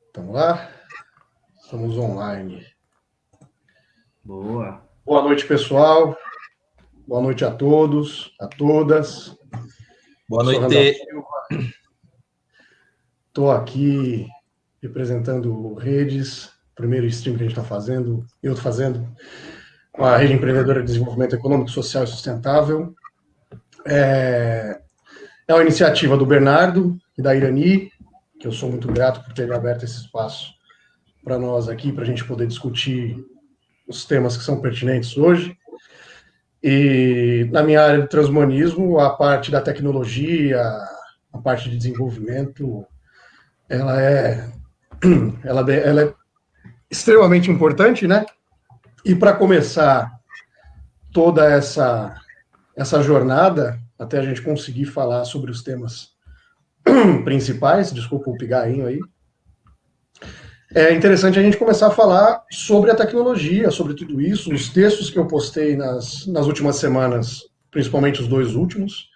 Estamos lá? Estamos online. Boa. Boa noite, pessoal. Boa noite a todos, a todas. Boa noite. Estou aqui representando o Redes, primeiro stream que a gente está fazendo, eu estou fazendo, com a Rede Empreendedora de Desenvolvimento Econômico, Social e Sustentável. É uma iniciativa do Bernardo e da Irani, que eu sou muito grato por terem aberto esse espaço para nós aqui, para a gente poder discutir os temas que são pertinentes hoje. E na minha área de transhumanismo, a parte da tecnologia, a parte de desenvolvimento, ela é extremamente importante, né? E para começar toda essa jornada, até a gente conseguir falar sobre os temas principais, desculpa o pigarrinho aí, é interessante a gente começar a falar sobre a tecnologia, sobre tudo isso. Os textos que eu postei nas últimas semanas, principalmente os 2 últimos,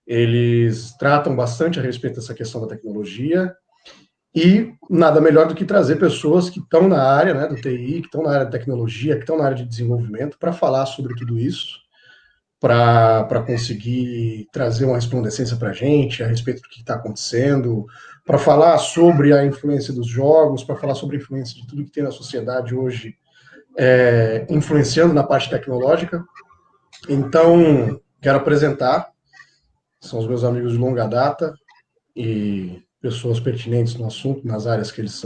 eles tratam bastante a respeito dessa questão da tecnologia, e nada melhor do que trazer pessoas que estão na área, né, do TI, que estão na área de tecnologia, que estão na área de desenvolvimento, para falar sobre tudo isso, para conseguir trazer uma resplandecência para a gente a respeito do que está acontecendo, para falar sobre a influência dos jogos, para falar sobre a influência de tudo que tem na sociedade hoje, influenciando na parte tecnológica. Então, quero apresentar, são os meus amigos de longa data e pessoas pertinentes no assunto, nas áreas que eles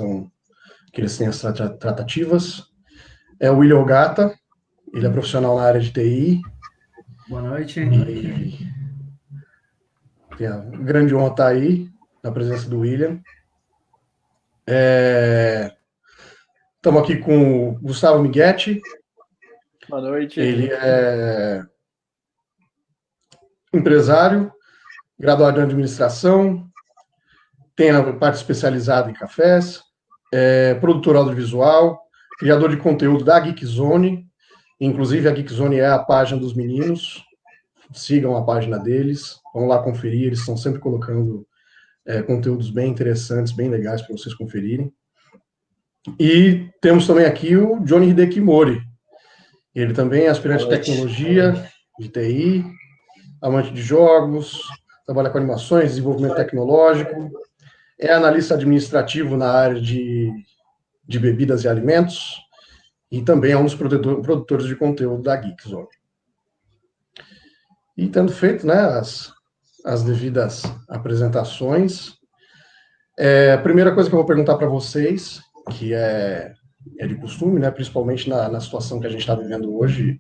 têm as tratativas. É o William Ogata, ele é profissional na área de TI. Boa noite. E tem a grande honra estar aí, na presença do William. Estamos aqui com o Gustavo Miguetti. Boa noite. Ele é empresário, graduado em administração, tem a parte especializada em cafés, produtor audiovisual, criador de conteúdo da Geekzone. Inclusive, a Geekzone é a página dos meninos. Sigam a página deles, vão lá conferir, eles estão sempre colocando conteúdos bem interessantes, bem legais para vocês conferirem. E temos também aqui o Johnny Hideki Mori. Ele também é aspirante de tecnologia, de TI, amante de jogos, trabalha com animações, desenvolvimento tecnológico, é analista administrativo na área de bebidas e alimentos, e também é um dos produtores de conteúdo da Geekzone. E tendo feito, né, as devidas apresentações, a primeira coisa que eu vou perguntar para vocês, que é de costume, né, principalmente na situação que a gente está vivendo hoje,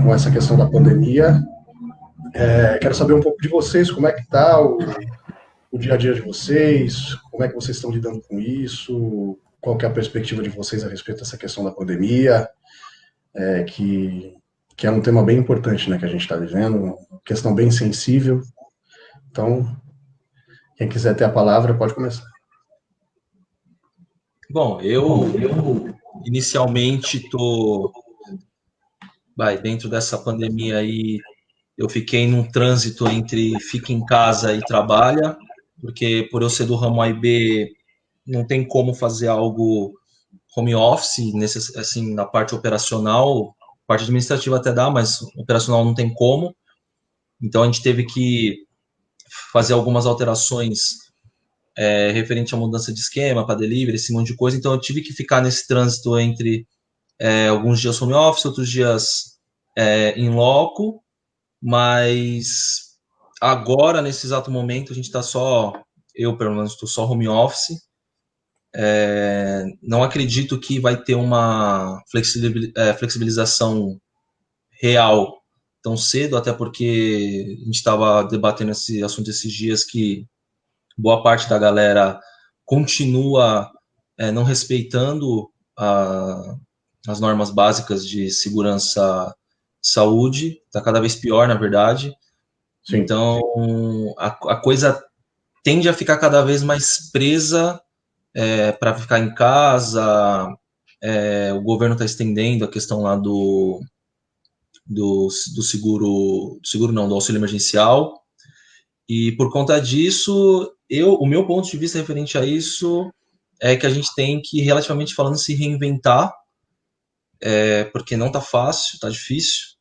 com essa questão da pandemia, quero saber um pouco de vocês, como é que está o dia a dia de vocês, como é que vocês estão lidando com isso, qual que é a perspectiva de vocês a respeito dessa questão da pandemia, que é um tema bem importante, né, que a gente está vivendo, uma questão bem sensível. Então, quem quiser ter a palavra, pode começar. Bom, eu inicialmente dentro dessa pandemia aí, eu fiquei num trânsito entre fica em casa e trabalha, porque por eu ser do ramo A e B, não tem como fazer algo home office, assim, na parte operacional, parte administrativa até dá, mas operacional não tem como. Então a gente teve que fazer algumas alterações referente à mudança de esquema para delivery, esse monte de coisa. Então eu tive que ficar nesse trânsito entre alguns dias home office, outros dias em loco, mas agora, nesse exato momento, a gente está eu pelo menos estou só home office. Não acredito que vai ter uma flexibilização real tão cedo, até porque a gente estava debatendo esse assunto esses dias, que boa parte da galera continua não respeitando as normas básicas de segurança e saúde, está cada vez pior, na verdade. Sim. Então, a coisa tende a ficar cada vez mais presa para ficar em casa. O governo está estendendo a questão lá do seguro não, do auxílio emergencial, e por conta disso, o meu ponto de vista referente a isso é que a gente tem que, relativamente falando, se reinventar, porque não tá fácil, tá difícil.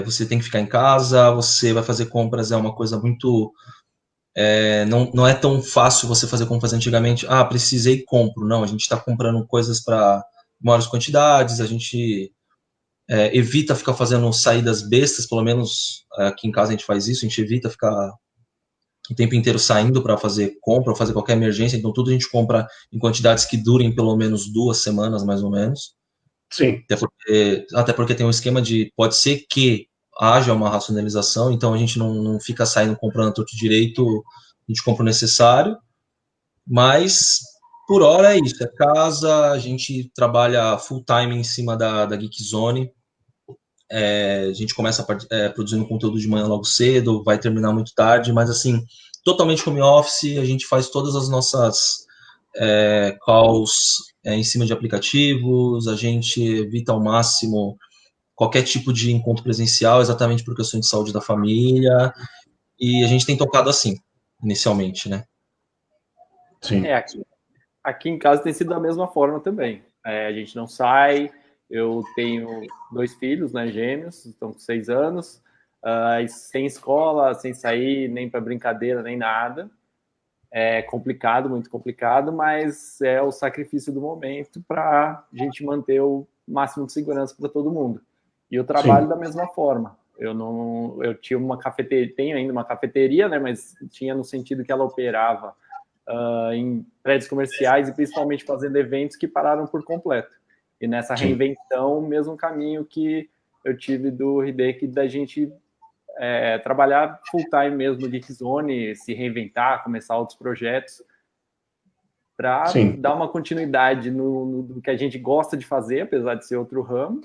Você tem que ficar em casa, você vai fazer compras, é uma coisa muito... não é tão fácil você fazer como fazia antigamente. Ah, precisei, compro. Não, a gente está comprando coisas para maiores quantidades, a gente evita ficar fazendo saídas bestas, pelo menos aqui em casa a gente faz isso, a gente evita ficar o tempo inteiro saindo para fazer compra ou fazer qualquer emergência, então tudo a gente compra em quantidades que durem pelo menos 2 semanas, mais ou menos. Sim. Até porque tem um esquema de, pode ser que haja uma racionalização, então a gente não fica saindo comprando tudo direito, a gente compra o necessário, mas por hora é isso, é casa, a gente trabalha full time em cima da Geek Zone, a gente começa produzindo conteúdo de manhã logo cedo, vai terminar muito tarde, mas assim, totalmente home office, a gente faz todas as nossas calls em cima de aplicativos, a gente evita ao máximo qualquer tipo de encontro presencial, exatamente por questões de saúde da família, e a gente tem tocado assim, inicialmente, né? Sim. Aqui em casa tem sido da mesma forma também. A gente não sai, eu tenho 2 filhos, né, gêmeos, estão com 6 anos, sem escola, sem sair, nem para brincadeira, nem nada. É complicado, muito complicado, mas é o sacrifício do momento para a gente manter o máximo de segurança para todo mundo. E eu trabalho da mesma forma. Eu tinha uma cafeteria, tenho ainda uma cafeteria, né, mas tinha no sentido que ela operava em prédios comerciais e principalmente fazendo eventos que pararam por completo. E nessa reinvenção, o mesmo caminho que eu tive do Hideki, da gente trabalhar full time mesmo no Geek Zone, se reinventar, começar outros projetos, para dar uma continuidade no que a gente gosta de fazer, apesar de ser outro ramo,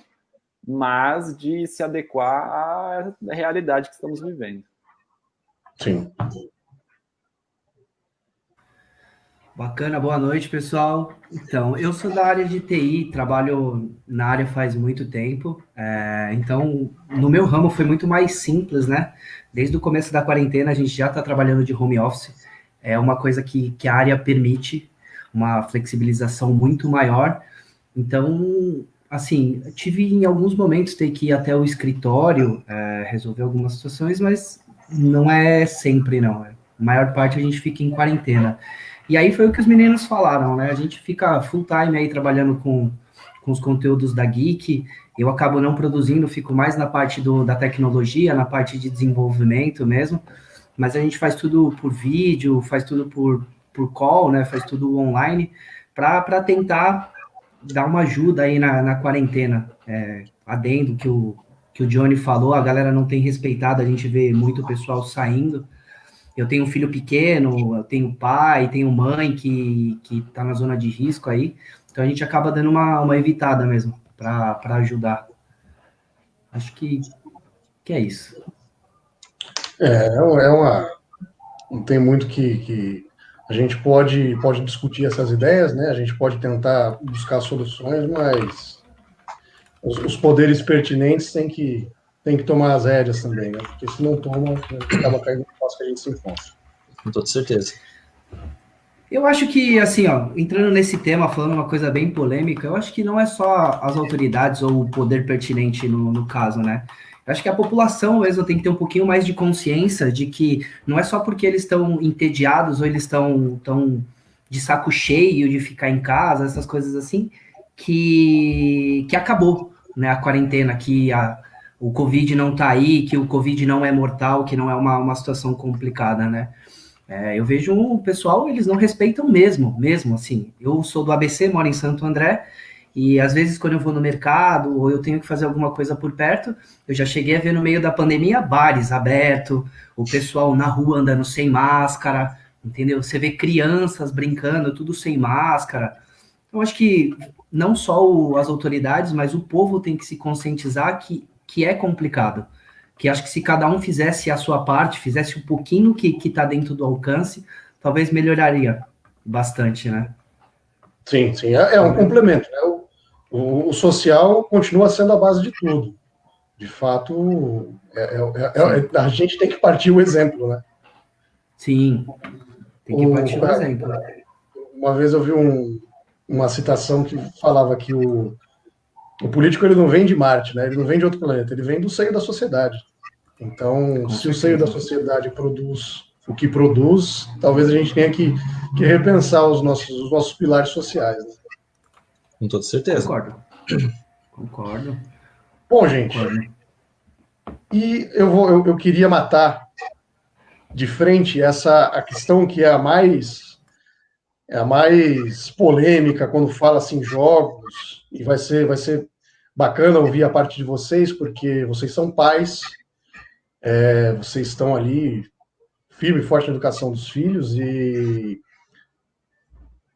mas de se adequar à realidade que estamos vivendo. Sim. Bacana, boa noite, pessoal. Então, eu sou da área de TI, trabalho na área faz muito tempo, então, no meu ramo foi muito mais simples, né? Desde o começo da quarentena, a gente já está trabalhando de home office, é uma coisa que a área permite, uma flexibilização muito maior. Então, assim, tive em alguns momentos ter que ir até o escritório, resolver algumas situações, mas não é sempre, não. A maior parte a gente fica em quarentena. E aí foi o que os meninos falaram, né? A gente fica full time aí trabalhando com os conteúdos da Geek, eu acabo não produzindo, fico mais na parte da tecnologia, na parte de desenvolvimento mesmo, mas a gente faz tudo por vídeo, faz tudo por call, né? Faz tudo online, para tentar dar uma ajuda aí na quarentena. Adendo que o Johnny falou, a galera não tem respeitado, a gente vê muito pessoal saindo. Eu tenho um filho pequeno, eu tenho pai, tenho mãe que tá na zona de risco aí, então a gente acaba dando uma evitada mesmo, para ajudar. Acho que é isso. Não tem muito que a gente pode discutir essas ideias, né? A gente pode tentar buscar soluções, mas os poderes pertinentes têm que tomar as rédeas também, né? Porque se não tomam, acaba caindo no passo que a gente se encontra. Com toda certeza. Eu acho que, assim, ó, entrando nesse tema, falando uma coisa bem polêmica, eu acho que não é só as autoridades ou o poder pertinente no caso, né? Eu acho que a população mesmo tem que ter um pouquinho mais de consciência de que não é só porque eles estão entediados ou eles estão de saco cheio de ficar em casa, essas coisas assim, que acabou, né, a quarentena, que o Covid não tá aí, que o Covid não é mortal, que não é uma situação complicada, né? Eu vejo o pessoal, eles não respeitam mesmo, assim. Eu sou do ABC, moro em Santo André, e às vezes quando eu vou no mercado ou eu tenho que fazer alguma coisa por perto, eu já cheguei a ver no meio da pandemia bares abertos, o pessoal na rua andando sem máscara, entendeu? Você vê crianças brincando, tudo sem máscara. Então, acho que não só as autoridades, mas o povo tem que se conscientizar que é complicado. Que acho que se cada um fizesse a sua parte, fizesse um pouquinho que está dentro do alcance, talvez melhoraria bastante, né? Sim, sim. É um complemento, né? O social continua sendo a base de tudo. De fato, a gente tem que partir o exemplo, né? Sim, tem que partir o exemplo. uma vez eu vi uma citação que falava que o político ele não vem de Marte, né? Ele não vem de outro planeta, ele vem do seio da sociedade. Então, se o seio da sociedade produz o que produz, talvez a gente tenha que repensar os nossos pilares sociais. Né? Com toda certeza. Concordo. Bom, gente, e eu queria matar de frente a questão que é a mais polêmica quando fala assim jogos, e vai ser bacana ouvir a parte de vocês, porque vocês são pais, vocês estão ali firme e forte na educação dos filhos, e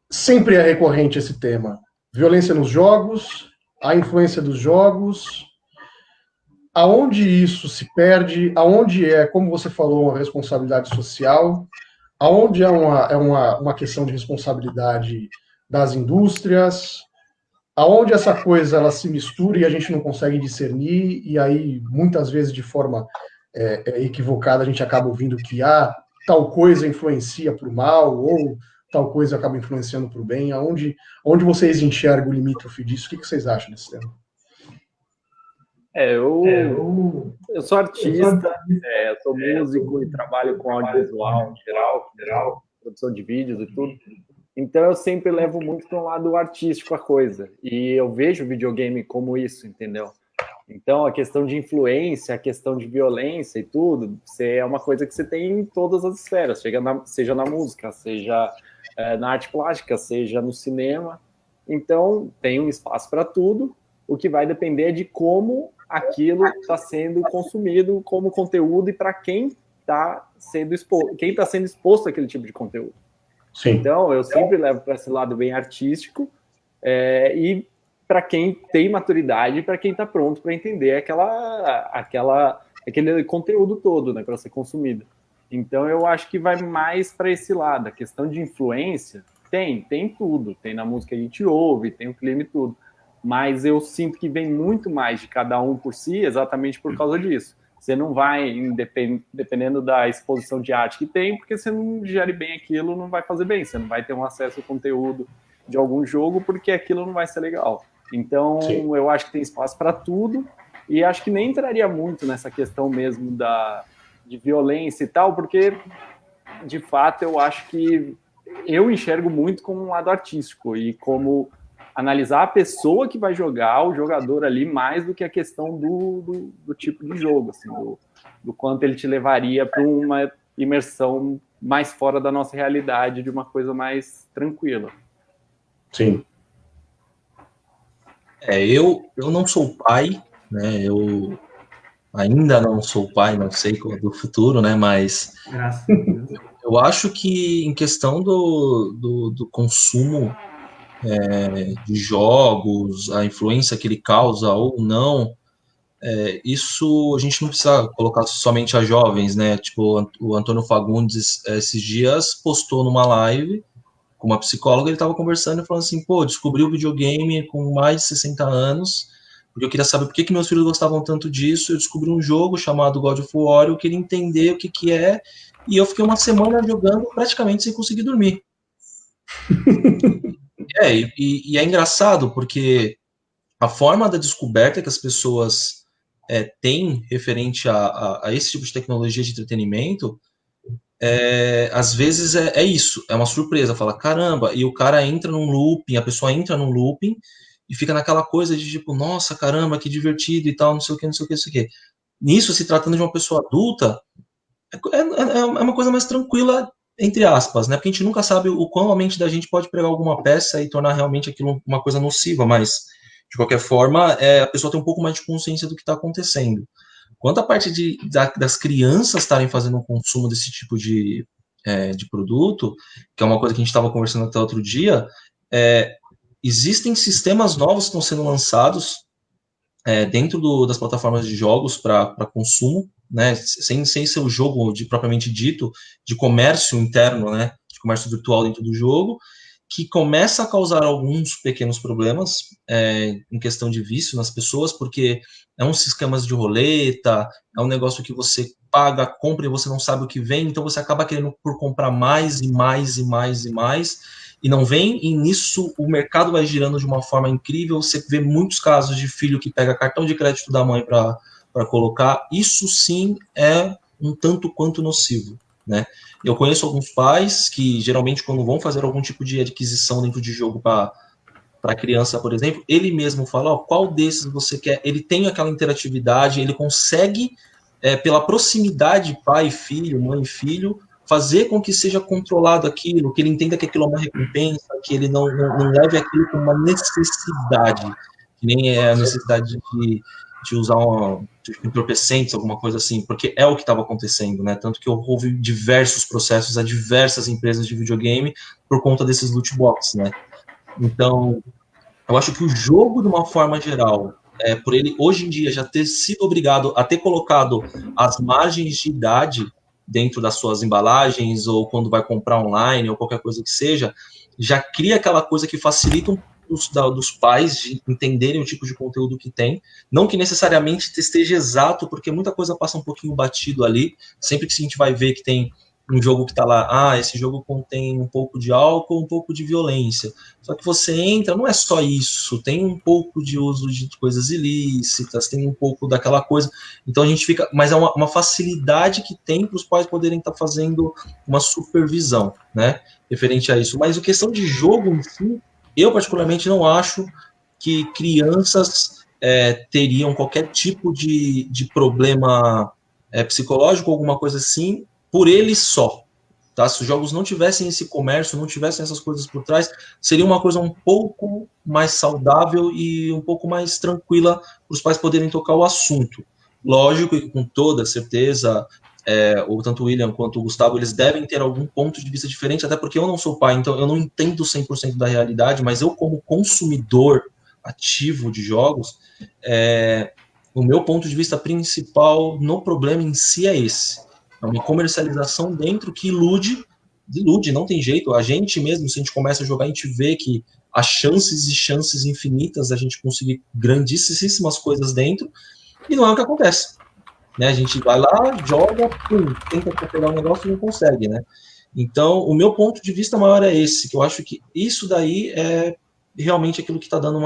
sempre é recorrente esse tema. Violência nos jogos, a influência dos jogos, aonde isso se perde, aonde como você falou, uma responsabilidade social, aonde é uma questão de responsabilidade das indústrias, aonde essa coisa ela se mistura e a gente não consegue discernir, e aí muitas vezes de forma equivocada a gente acaba ouvindo que tal coisa influencia para o mal, ou tal coisa acaba influenciando para o bem. Onde vocês enxergam o limítrofe disso? O que vocês acham desse tema? Eu sou artista, eu sou músico e trabalho com audiovisual em geral, produção de vídeos e tudo. Então eu sempre levo muito para um lado artístico a coisa. E eu vejo o videogame como isso, entendeu? Então a questão de influência, a questão de violência e tudo, é uma coisa que você tem em todas as esferas, seja na música, seja na arte plástica, seja no cinema. Então tem um espaço para tudo. O que vai depender é de como aquilo está sendo consumido como conteúdo e para quem está sendo exposto àquele tipo de conteúdo. Sim. Então, eu sempre levo para esse lado bem artístico e para quem tem maturidade, para quem está pronto para entender aquele conteúdo todo, né, para ser consumido. Então, eu acho que vai mais para esse lado. A questão de influência tem tudo. Tem na música que a gente ouve, tem o clima e tudo. Mas eu sinto que vem muito mais de cada um por si, exatamente por causa disso. Você não vai, dependendo da exposição de arte que tem, porque você não digere bem aquilo, não vai fazer bem. Você não vai ter um acesso ao conteúdo de algum jogo, porque aquilo não vai ser legal. Então, sim, eu acho que tem espaço para tudo, e acho que nem entraria muito nessa questão mesmo de violência e tal, porque, de fato, eu acho que eu enxergo muito como um lado artístico, e como analisar a pessoa que vai jogar, o jogador ali, mais do que a questão do tipo de jogo, assim, do quanto ele te levaria para uma imersão mais fora da nossa realidade, de uma coisa mais tranquila. Sim. Eu não sou pai, né? Eu ainda não sou pai, não sei do futuro, né? Mas eu acho que em questão do consumo de jogos, a influência que ele causa ou não, isso a gente não precisa colocar somente a jovens, né? Tipo, o Antônio Fagundes, esses dias, postou numa live com uma psicóloga, ele estava conversando e falando assim, descobri o videogame com mais de 60 anos, porque eu queria saber por que meus filhos gostavam tanto disso, eu descobri um jogo chamado God of War, eu queria entender o que é, e eu fiquei uma semana jogando praticamente sem conseguir dormir. E é engraçado, porque a forma da descoberta que as pessoas têm referente a esse tipo de tecnologia de entretenimento, às vezes é isso, é uma surpresa, fala, caramba, e o cara entra num looping, a pessoa entra num looping e fica naquela coisa de tipo, nossa, caramba, que divertido e tal, não sei o que, não sei o que, não sei o que. Nisso, se tratando de uma pessoa adulta, é uma coisa mais tranquila, entre aspas, né? Porque a gente nunca sabe o quão a mente da gente pode pegar alguma peça e tornar realmente aquilo uma coisa nociva, mas, de qualquer forma, a pessoa tem um pouco mais de consciência do que está acontecendo. Quanto à parte das crianças estarem fazendo um consumo desse tipo de produto, que é uma coisa que a gente estava conversando até outro dia, existem sistemas novos que estão sendo lançados dentro das plataformas de jogos para consumo, né, sem ser o jogo propriamente dito, de comércio interno, né, de comércio virtual dentro do jogo, que começa a causar alguns pequenos problemas em questão de vício nas pessoas, porque é uns esquemas de roleta, é um negócio que você paga, compra e você não sabe o que vem, então você acaba querendo por comprar mais e mais e mais e mais, e não vem, e nisso o mercado vai girando de uma forma incrível. Você vê muitos casos de filho que pega cartão de crédito da mãe para colocar. Isso sim é um tanto quanto nocivo, né? Eu conheço alguns pais que geralmente quando vão fazer algum tipo de adquisição dentro de jogo para criança, por exemplo, ele mesmo fala, ó, qual desses você quer? Ele tem aquela interatividade, ele consegue, pela proximidade pai e filho, mãe e filho, fazer com que seja controlado aquilo, que ele entenda que aquilo é uma recompensa, que ele não leve aquilo como uma necessidade, que nem é a necessidade de usar entorpecentes, alguma coisa assim, porque é o que estava acontecendo, né? Tanto que houve diversos processos a diversas empresas de videogame por conta desses loot boxes, né? Então, eu acho que o jogo, de uma forma geral, por ele hoje em dia já ter sido obrigado a ter colocado as margens de idade dentro das suas embalagens, ou quando vai comprar online, ou qualquer coisa que seja, já cria aquela coisa que facilita dos pais de entenderem o tipo de conteúdo que tem, não que necessariamente esteja exato, porque muita coisa passa um pouquinho batido ali, sempre que a gente vai ver que tem um jogo que está lá, esse jogo contém um pouco de álcool, um pouco de violência. Só que você entra, não é só isso, tem um pouco de uso de coisas ilícitas, tem um pouco daquela coisa. Então a gente fica, mas é uma facilidade que tem para os pais poderem estar fazendo uma supervisão, né, referente a isso. Mas a questão de jogo em si, eu particularmente não acho que crianças teriam qualquer tipo de problema psicológico, alguma coisa assim, por ele só, tá? Se os jogos não tivessem esse comércio, não tivessem essas coisas por trás, seria uma coisa um pouco mais saudável e um pouco mais tranquila para os pais poderem tocar o assunto. Lógico que com toda certeza, tanto o William quanto o Gustavo, eles devem ter algum ponto de vista diferente, até porque eu não sou pai, então eu não entendo 100% da realidade, mas eu como consumidor ativo de jogos, o meu ponto de vista principal no problema em si é esse. É uma comercialização dentro que ilude, não tem jeito. A gente mesmo, se a gente começa a jogar, a gente vê que há chances e chances infinitas da gente conseguir grandíssimas coisas dentro, e não é o que acontece. Né? A gente vai lá, joga, tenta pegar um negócio e não consegue, né? Então, o meu ponto de vista maior é esse, que eu acho que isso daí é realmente aquilo que está dando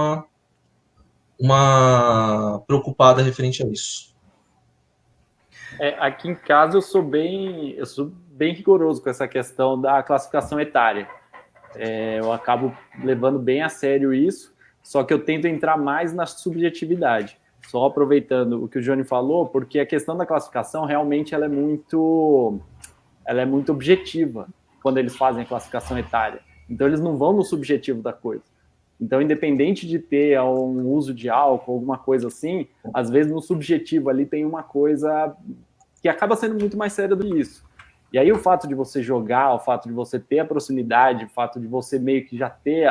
uma preocupada referente a isso. Aqui em casa eu sou bem rigoroso com essa questão da classificação etária. Eu acabo levando bem a sério isso, só que eu tento entrar mais na subjetividade. Só aproveitando o que o Johnny falou, porque a questão da classificação realmente ela é muito objetiva quando eles fazem a classificação etária. Então eles não vão no subjetivo da coisa. Então, independente de ter um uso de álcool, alguma coisa assim, às vezes no subjetivo ali tem uma coisa que acaba sendo muito mais séria do que isso. E aí o fato de você jogar, o fato de você ter a proximidade, o fato de você meio que já ter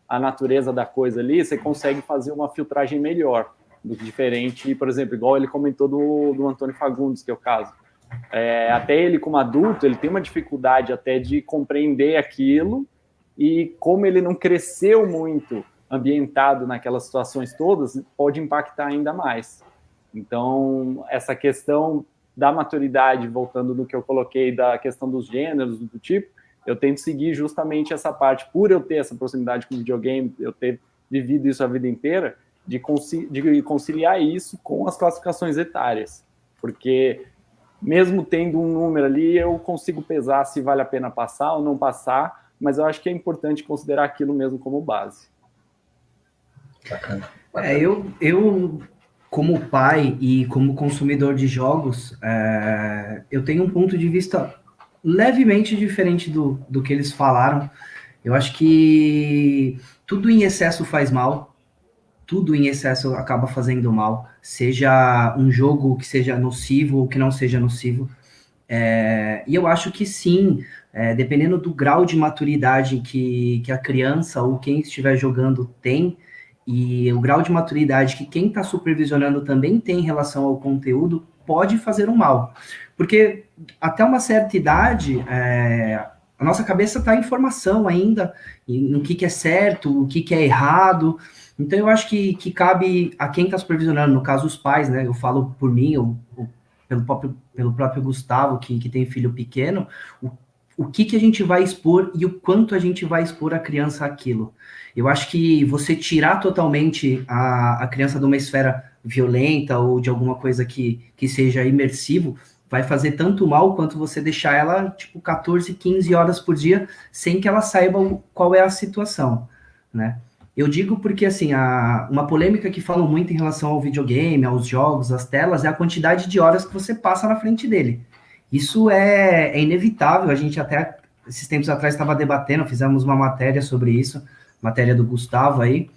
a natureza da coisa ali, você consegue fazer uma filtragem melhor, do que diferente, por exemplo, igual ele comentou do Antônio Fagundes, que é o caso. Até ele como adulto, ele tem uma dificuldade até de compreender aquilo, e como ele não cresceu muito ambientado naquelas situações todas, pode impactar ainda mais. Então, essa questão da maturidade, voltando no que eu coloquei, da questão dos gêneros, do tipo, eu tento seguir justamente essa parte, por eu ter essa proximidade com o videogame, eu ter vivido isso a vida inteira, de conciliar isso com as classificações etárias. Porque, mesmo tendo um número ali, eu consigo pesar se vale a pena passar ou não passar, mas eu acho que é importante considerar aquilo mesmo como base. Bacana. Eu como pai e como consumidor de jogos, eu tenho um ponto de vista levemente diferente do que eles falaram. Eu acho que tudo em excesso faz mal, tudo em excesso acaba fazendo mal, seja um jogo que seja nocivo ou que não seja nocivo. E eu acho que sim, dependendo do grau de maturidade que a criança ou quem estiver jogando tem, e o grau de maturidade que quem está supervisionando também tem em relação ao conteúdo, pode fazer um mal. Porque até uma certa idade, a nossa cabeça está em formação ainda, no que é certo, o que é errado. Então eu acho que cabe a quem está supervisionando, no caso os pais, né? Eu falo por mim, pelo próprio Gustavo, que tem filho pequeno, o que a gente vai expor e o quanto a gente vai expor a criança àquilo. Eu acho que você tirar totalmente a criança de uma esfera violenta ou de alguma coisa que seja imersivo, vai fazer tanto mal quanto você deixar ela, tipo, 14, 15 horas por dia, sem que ela saiba qual é a situação, né? Eu digo porque, assim, uma polêmica que falam muito em relação ao videogame, aos jogos, às telas, é a quantidade de horas que você passa na frente dele. Isso é inevitável, a gente até, esses tempos atrás, estava debatendo, fizemos uma matéria sobre isso, matéria do Gustavo aí,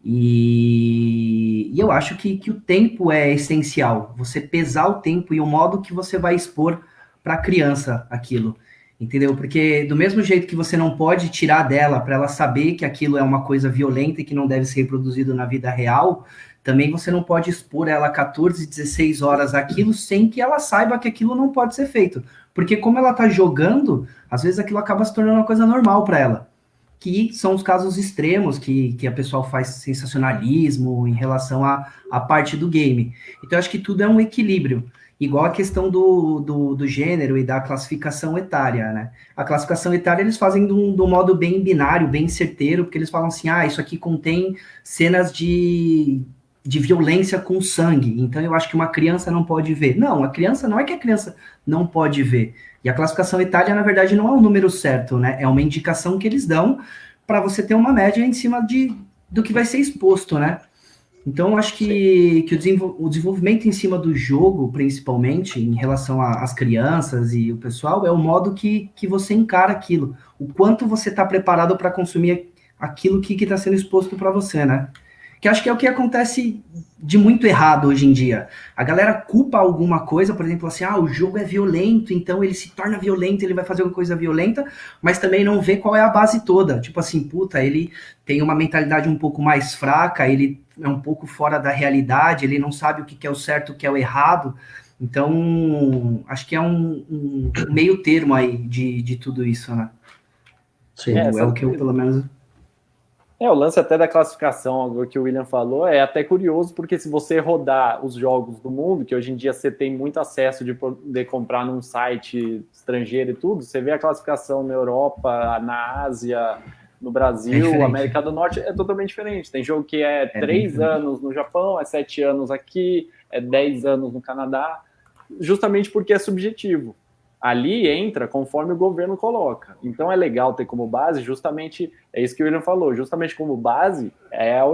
e eu acho que o tempo é essencial. Você pesar o tempo e o modo que você vai expor para a criança aquilo. Entendeu? Porque do mesmo jeito que você não pode tirar dela para ela saber que aquilo é uma coisa violenta e que não deve ser reproduzido na vida real, também você não pode expor ela 14, 16 horas aquilo sem que ela saiba que aquilo não pode ser feito. Porque como ela está jogando, às vezes aquilo acaba se tornando uma coisa normal para ela. Que são os casos extremos que a pessoa faz sensacionalismo em relação à parte do game. Então, eu acho que tudo é um equilíbrio. Igual a questão do gênero e da classificação etária, né? A classificação etária eles fazem de um modo bem binário, bem certeiro, porque eles falam assim, isso aqui contém cenas de violência com sangue, então eu acho que uma criança não pode ver. Não, a criança não é que a criança não pode ver. E a classificação etária, na verdade, não é o número certo, né? É uma indicação que eles dão para você ter uma média em cima do que vai ser exposto, né? Então, eu acho que o desenvolvimento em cima do jogo, principalmente, em relação às crianças e o pessoal, é o modo que você encara aquilo. O quanto você está preparado para consumir aquilo que está sendo exposto para você, né? Que acho que é o que acontece de muito errado hoje em dia. A galera culpa alguma coisa, por exemplo, assim, o jogo é violento, então ele se torna violento, ele vai fazer uma coisa violenta, mas também não vê qual é a base toda. Tipo assim, ele tem uma mentalidade um pouco mais fraca, ele é um pouco fora da realidade, ele não sabe o que é o certo, o que é o errado. Então, acho que é um meio termo aí de tudo isso, né? Sim. É o que eu, pelo menos... O lance até da classificação, algo que o William falou, é até curioso, porque se você rodar os jogos do mundo, que hoje em dia você tem muito acesso de poder comprar num site estrangeiro e tudo, você vê a classificação na Europa, na Ásia, no Brasil, América do Norte, é totalmente diferente. Tem jogo que é 3 anos no Japão, é 7 anos aqui, é 10 anos no Canadá, justamente porque é subjetivo. Ali entra conforme o governo coloca. Então é legal ter como base, justamente, é isso que o William falou, justamente como base é a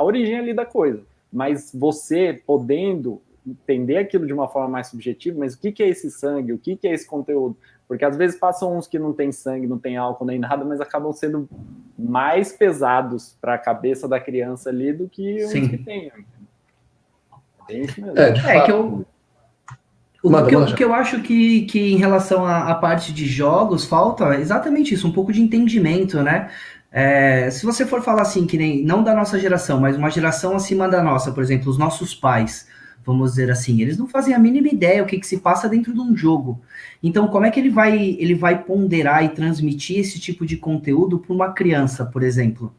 origem ali da coisa. Mas você podendo entender aquilo de uma forma mais subjetiva, mas o que é esse sangue, o que é esse conteúdo? Porque às vezes passam uns que não tem sangue, não tem álcool nem nada, mas acabam sendo mais pesados para a cabeça da criança ali do que uns que tem. É isso mesmo. O que eu acho que em relação à parte de jogos, falta exatamente isso, um pouco de entendimento, né? Se você for falar assim, que nem, não da nossa geração, mas uma geração acima da nossa, por exemplo, os nossos pais, vamos dizer assim, eles não fazem a mínima ideia o que se passa dentro de um jogo. Então, como é que ele vai ponderar e transmitir esse tipo de conteúdo para uma criança, por exemplo?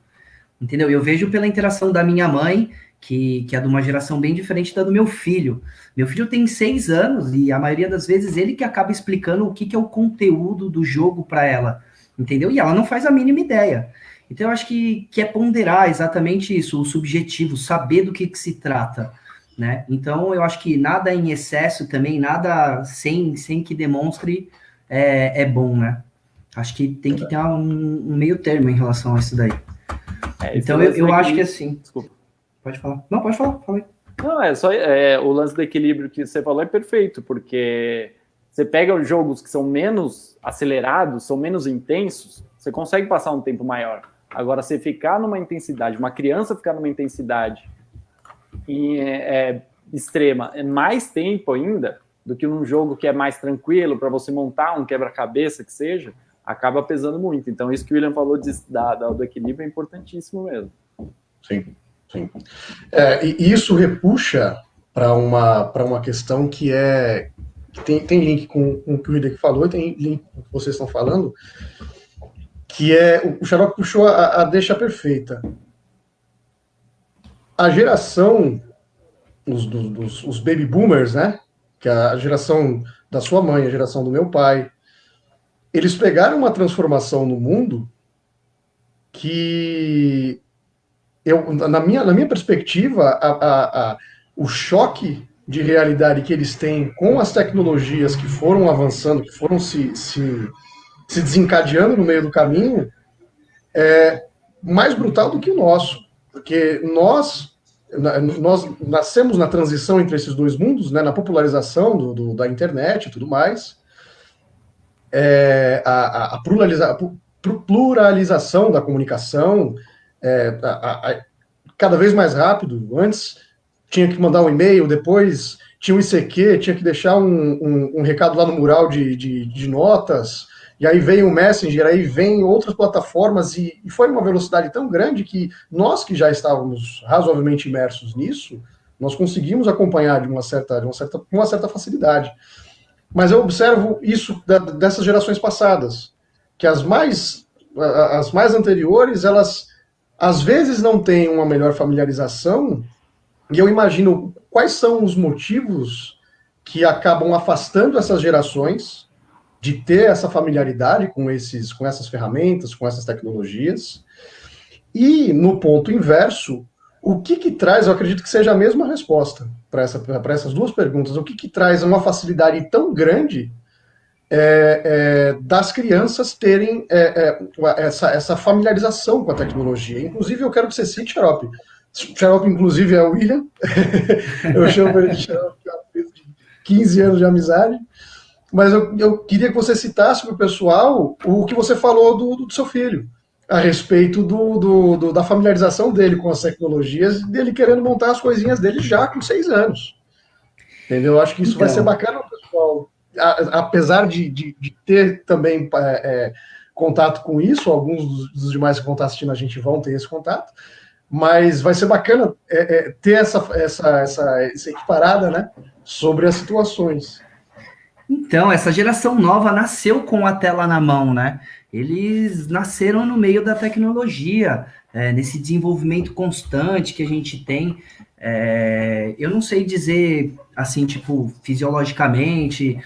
Entendeu? Eu vejo pela interação da minha mãe, que é de uma geração bem diferente da do meu filho. Meu filho tem 6 anos e a maioria das vezes ele que acaba explicando o que é o conteúdo do jogo para ela, entendeu? E ela não faz a mínima ideia. Então eu acho que é ponderar exatamente isso, o subjetivo, saber do que se trata, né? Então eu acho que nada em excesso também, nada sem que demonstre é bom, né? Acho que tem que ter um meio termo em relação a isso daí. Então eu acho que assim... Desculpa. Pode falar. Não, pode falar. Fala aí. Não, é só o lance do equilíbrio que você falou é perfeito, porque você pega os jogos que são menos acelerados, são menos intensos, você consegue passar um tempo maior. Agora, você ficar numa intensidade, uma criança ficar numa intensidade extrema, é mais tempo ainda do que num jogo que é mais tranquilo, para você montar um quebra-cabeça que seja, acaba pesando muito. Então, isso que o William falou do equilíbrio é importantíssimo mesmo. Sim. Sim. E isso repuxa para uma questão que tem link com o que o Hideki falou e tem link com o que vocês estão falando, que o Xarope puxou a deixa perfeita. A geração, os baby boomers, né, que é a geração da sua mãe, a geração do meu pai, eles pegaram uma transformação no mundo que, na minha perspectiva, o choque de realidade que eles têm com as tecnologias que foram avançando, que foram se desencadeando no meio do caminho, é mais brutal do que o nosso. Porque nós nascemos na transição entre esses dois mundos, né, na popularização da internet e tudo mais, a pluralização da comunicação, cada vez mais rápido. Antes tinha que mandar um e-mail, depois tinha um ICQ, tinha que deixar um recado lá no mural de notas, e aí veio o Messenger, aí vem outras plataformas, e foi uma velocidade tão grande que nós que já estávamos razoavelmente imersos nisso, nós conseguimos acompanhar com uma certa facilidade. Mas eu observo isso dessas gerações passadas, que as mais anteriores, elas às vezes não têm uma melhor familiarização, e eu imagino quais são os motivos que acabam afastando essas gerações de ter essa familiaridade com essas ferramentas, com essas tecnologias. E, no ponto inverso, o que traz, eu acredito que seja a mesma resposta para essas duas perguntas, o que traz uma facilidade tão grande das crianças terem essa familiarização com a tecnologia. Inclusive, eu quero que você cite Xarope. Xarope, inclusive, é o William. Eu chamo ele de Xarope, de 15 anos de amizade. Mas eu queria que você citasse para o pessoal o que você falou do seu filho, a respeito da familiarização dele com as tecnologias, dele querendo montar as coisinhas dele já com 6 anos. Entendeu? Eu acho que isso vai ser bacana, pessoal. Apesar de ter também contato com isso, alguns dos demais que vão estar assistindo a gente vão ter esse contato, mas vai ser bacana ter essa equiparada, né, sobre as situações. Então, essa geração nova nasceu com a tela na mão, né? Eles nasceram no meio da tecnologia, nesse desenvolvimento constante que a gente tem. Eu não sei dizer, assim, tipo, fisiologicamente,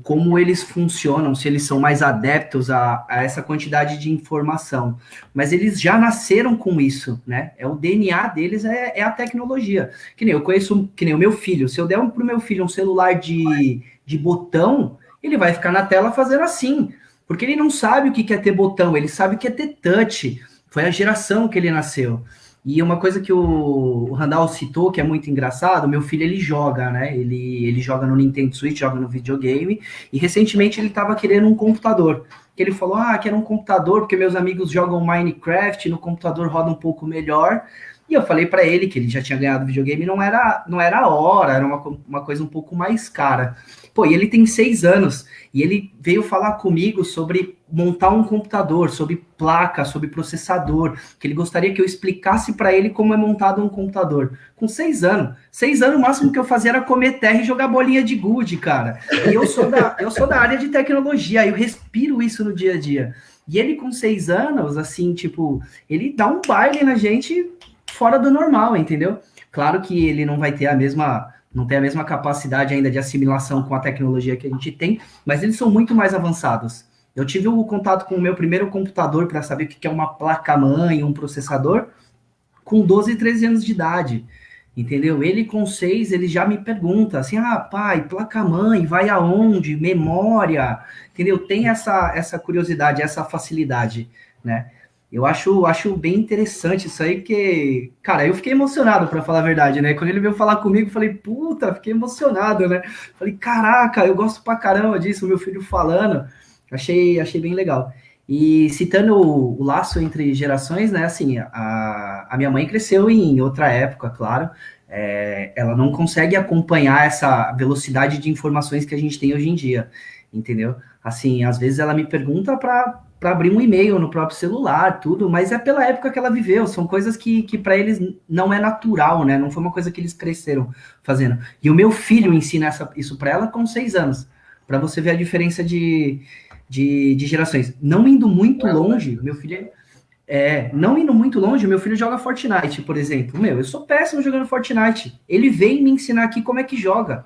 como eles funcionam, se eles são mais adeptos a essa quantidade de informação, mas eles já nasceram com isso, né? O DNA deles é a tecnologia. Que nem o meu filho, se eu der pro meu filho um celular de botão, ele vai ficar na tela fazendo assim, porque ele não sabe o que é ter botão, ele sabe o que é ter touch. Foi a geração que ele nasceu. E uma coisa que o Randall citou, que é muito engraçado, meu filho, ele joga, né? Ele joga no Nintendo Switch, joga no videogame, e recentemente ele estava querendo um computador. Que ele falou, quero um computador, porque meus amigos jogam Minecraft, no computador roda um pouco melhor. E eu falei para ele que ele já tinha ganhado videogame, não era a hora, era uma coisa um pouco mais cara. Pô, e ele tem 6 anos, e ele veio falar comigo sobre montar um computador, sobre placa, sobre processador, que ele gostaria que eu explicasse para ele como é montado um computador. Com 6 anos. 6 anos, o máximo que eu fazia era comer terra e jogar bolinha de gude, cara. E eu sou da área de tecnologia, eu respiro isso no dia a dia. E ele com 6 anos, assim, tipo, ele dá um baile na gente fora do normal, entendeu? Claro que ele não vai ter não tem a mesma capacidade ainda de assimilação com a tecnologia que a gente tem, mas eles são muito mais avançados. Eu tive o contato com o meu primeiro computador para saber o que é uma placa-mãe, um processador, com 12, 13 anos de idade, entendeu? Ele com 6, ele já me pergunta assim, pai, placa-mãe, vai aonde? Memória, entendeu? Tem essa curiosidade, essa facilidade, né? Eu acho bem interessante isso aí, porque, cara, eu fiquei emocionado, para falar a verdade, né? Quando ele veio falar comigo, eu falei, puta, fiquei emocionado, né? Falei, caraca, eu gosto pra caramba disso, meu filho falando. Achei bem legal. E citando o laço entre gerações, né? Assim, a minha mãe cresceu em outra época, claro. Ela não consegue acompanhar essa velocidade de informações que a gente tem hoje em dia, entendeu? Assim, às vezes ela me pergunta para abrir um e-mail no próprio celular, tudo, mas é pela época que ela viveu, são coisas que para eles não é natural, né? Não foi uma coisa que eles cresceram fazendo. E o meu filho ensina isso para ela com 6 anos, para você ver a diferença de gerações. Não indo muito longe, meu filho joga Fortnite, por exemplo. Eu sou péssimo jogando Fortnite. Ele vem me ensinar aqui como é que joga.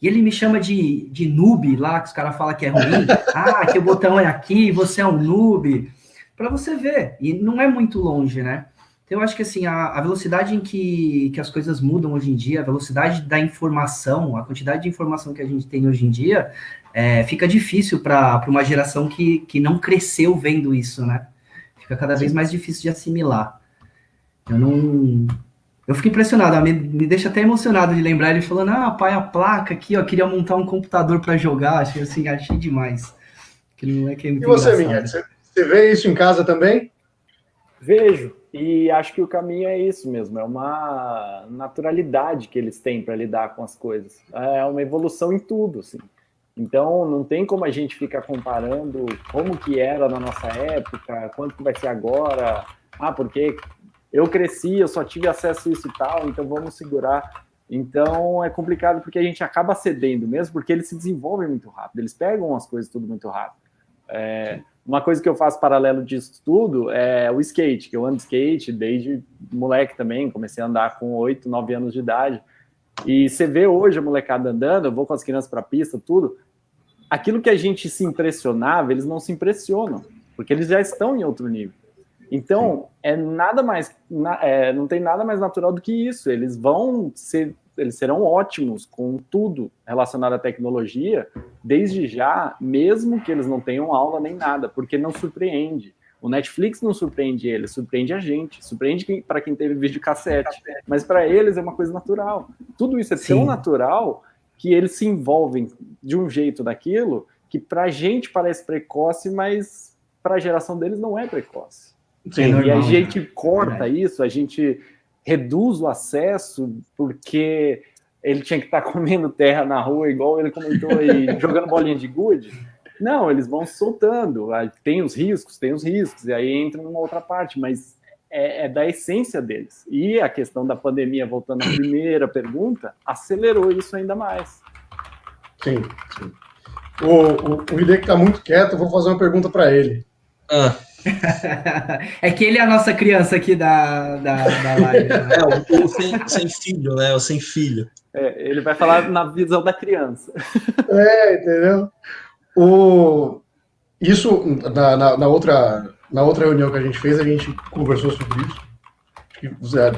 E ele me chama de noob lá, que os caras falam que é ruim. Ah, que o botão é aqui, você é um noob. Para você ver. E não é muito longe, né? Então, eu acho que assim, a velocidade em que as coisas mudam hoje em dia, a velocidade da informação, a quantidade de informação que a gente tem hoje em dia, fica difícil para uma geração que não cresceu vendo isso, né? Fica cada vez mais difícil de assimilar. Eu fico impressionado, me deixa até emocionado de lembrar ele falando, pai, a placa aqui, ó, queria montar um computador para jogar, achei demais. Aquele moleque é muito engraçado. E você, engraçado. Miguel, você vê isso em casa também? Vejo, e acho que o caminho é isso mesmo, é uma naturalidade que eles têm para lidar com as coisas, é uma evolução em tudo, assim. Então, não tem como a gente ficar comparando como que era na nossa época, quanto que vai ser agora, porque eu cresci, eu só tive acesso a isso e tal, então vamos segurar. Então, é complicado porque a gente acaba cedendo mesmo, porque eles se desenvolvem muito rápido, eles pegam as coisas tudo muito rápido. Uma coisa que eu faço paralelo disso tudo é o skate, que eu ando de skate desde moleque também, comecei a andar com 8, 9 anos de idade. E você vê hoje a molecada andando, eu vou com as crianças para a pista, tudo. Aquilo que a gente se impressionava, eles não se impressionam, porque eles já estão em outro nível. Então, não tem nada mais natural do que isso. Eles serão ótimos com tudo relacionado à tecnologia, desde já, mesmo que eles não tenham aula nem nada, porque não surpreende. O Netflix não surpreende eles, surpreende a gente, surpreende para quem teve videocassete, mas para eles é uma coisa natural. Tudo isso é tão natural que eles se envolvem de um jeito daquilo que para a gente parece precoce, mas para a geração deles não é precoce. Sim, e a gente corta isso, a gente reduz o acesso porque ele tinha que estar comendo terra na rua, igual ele comentou aí, jogando bolinha de gude. Não, eles vão soltando, tem os riscos, e aí entra numa outra parte, mas é da essência deles. E a questão da pandemia, voltando à primeira pergunta, acelerou isso ainda mais. Sim. O Hideki está muito quieto, eu vou fazer uma pergunta para ele. É que ele é a nossa criança aqui da live. Né? O sem filho, né? O sem filho. Ele vai falar na visão da criança. Entendeu? Isso, na outra reunião que a gente fez, a gente conversou sobre isso.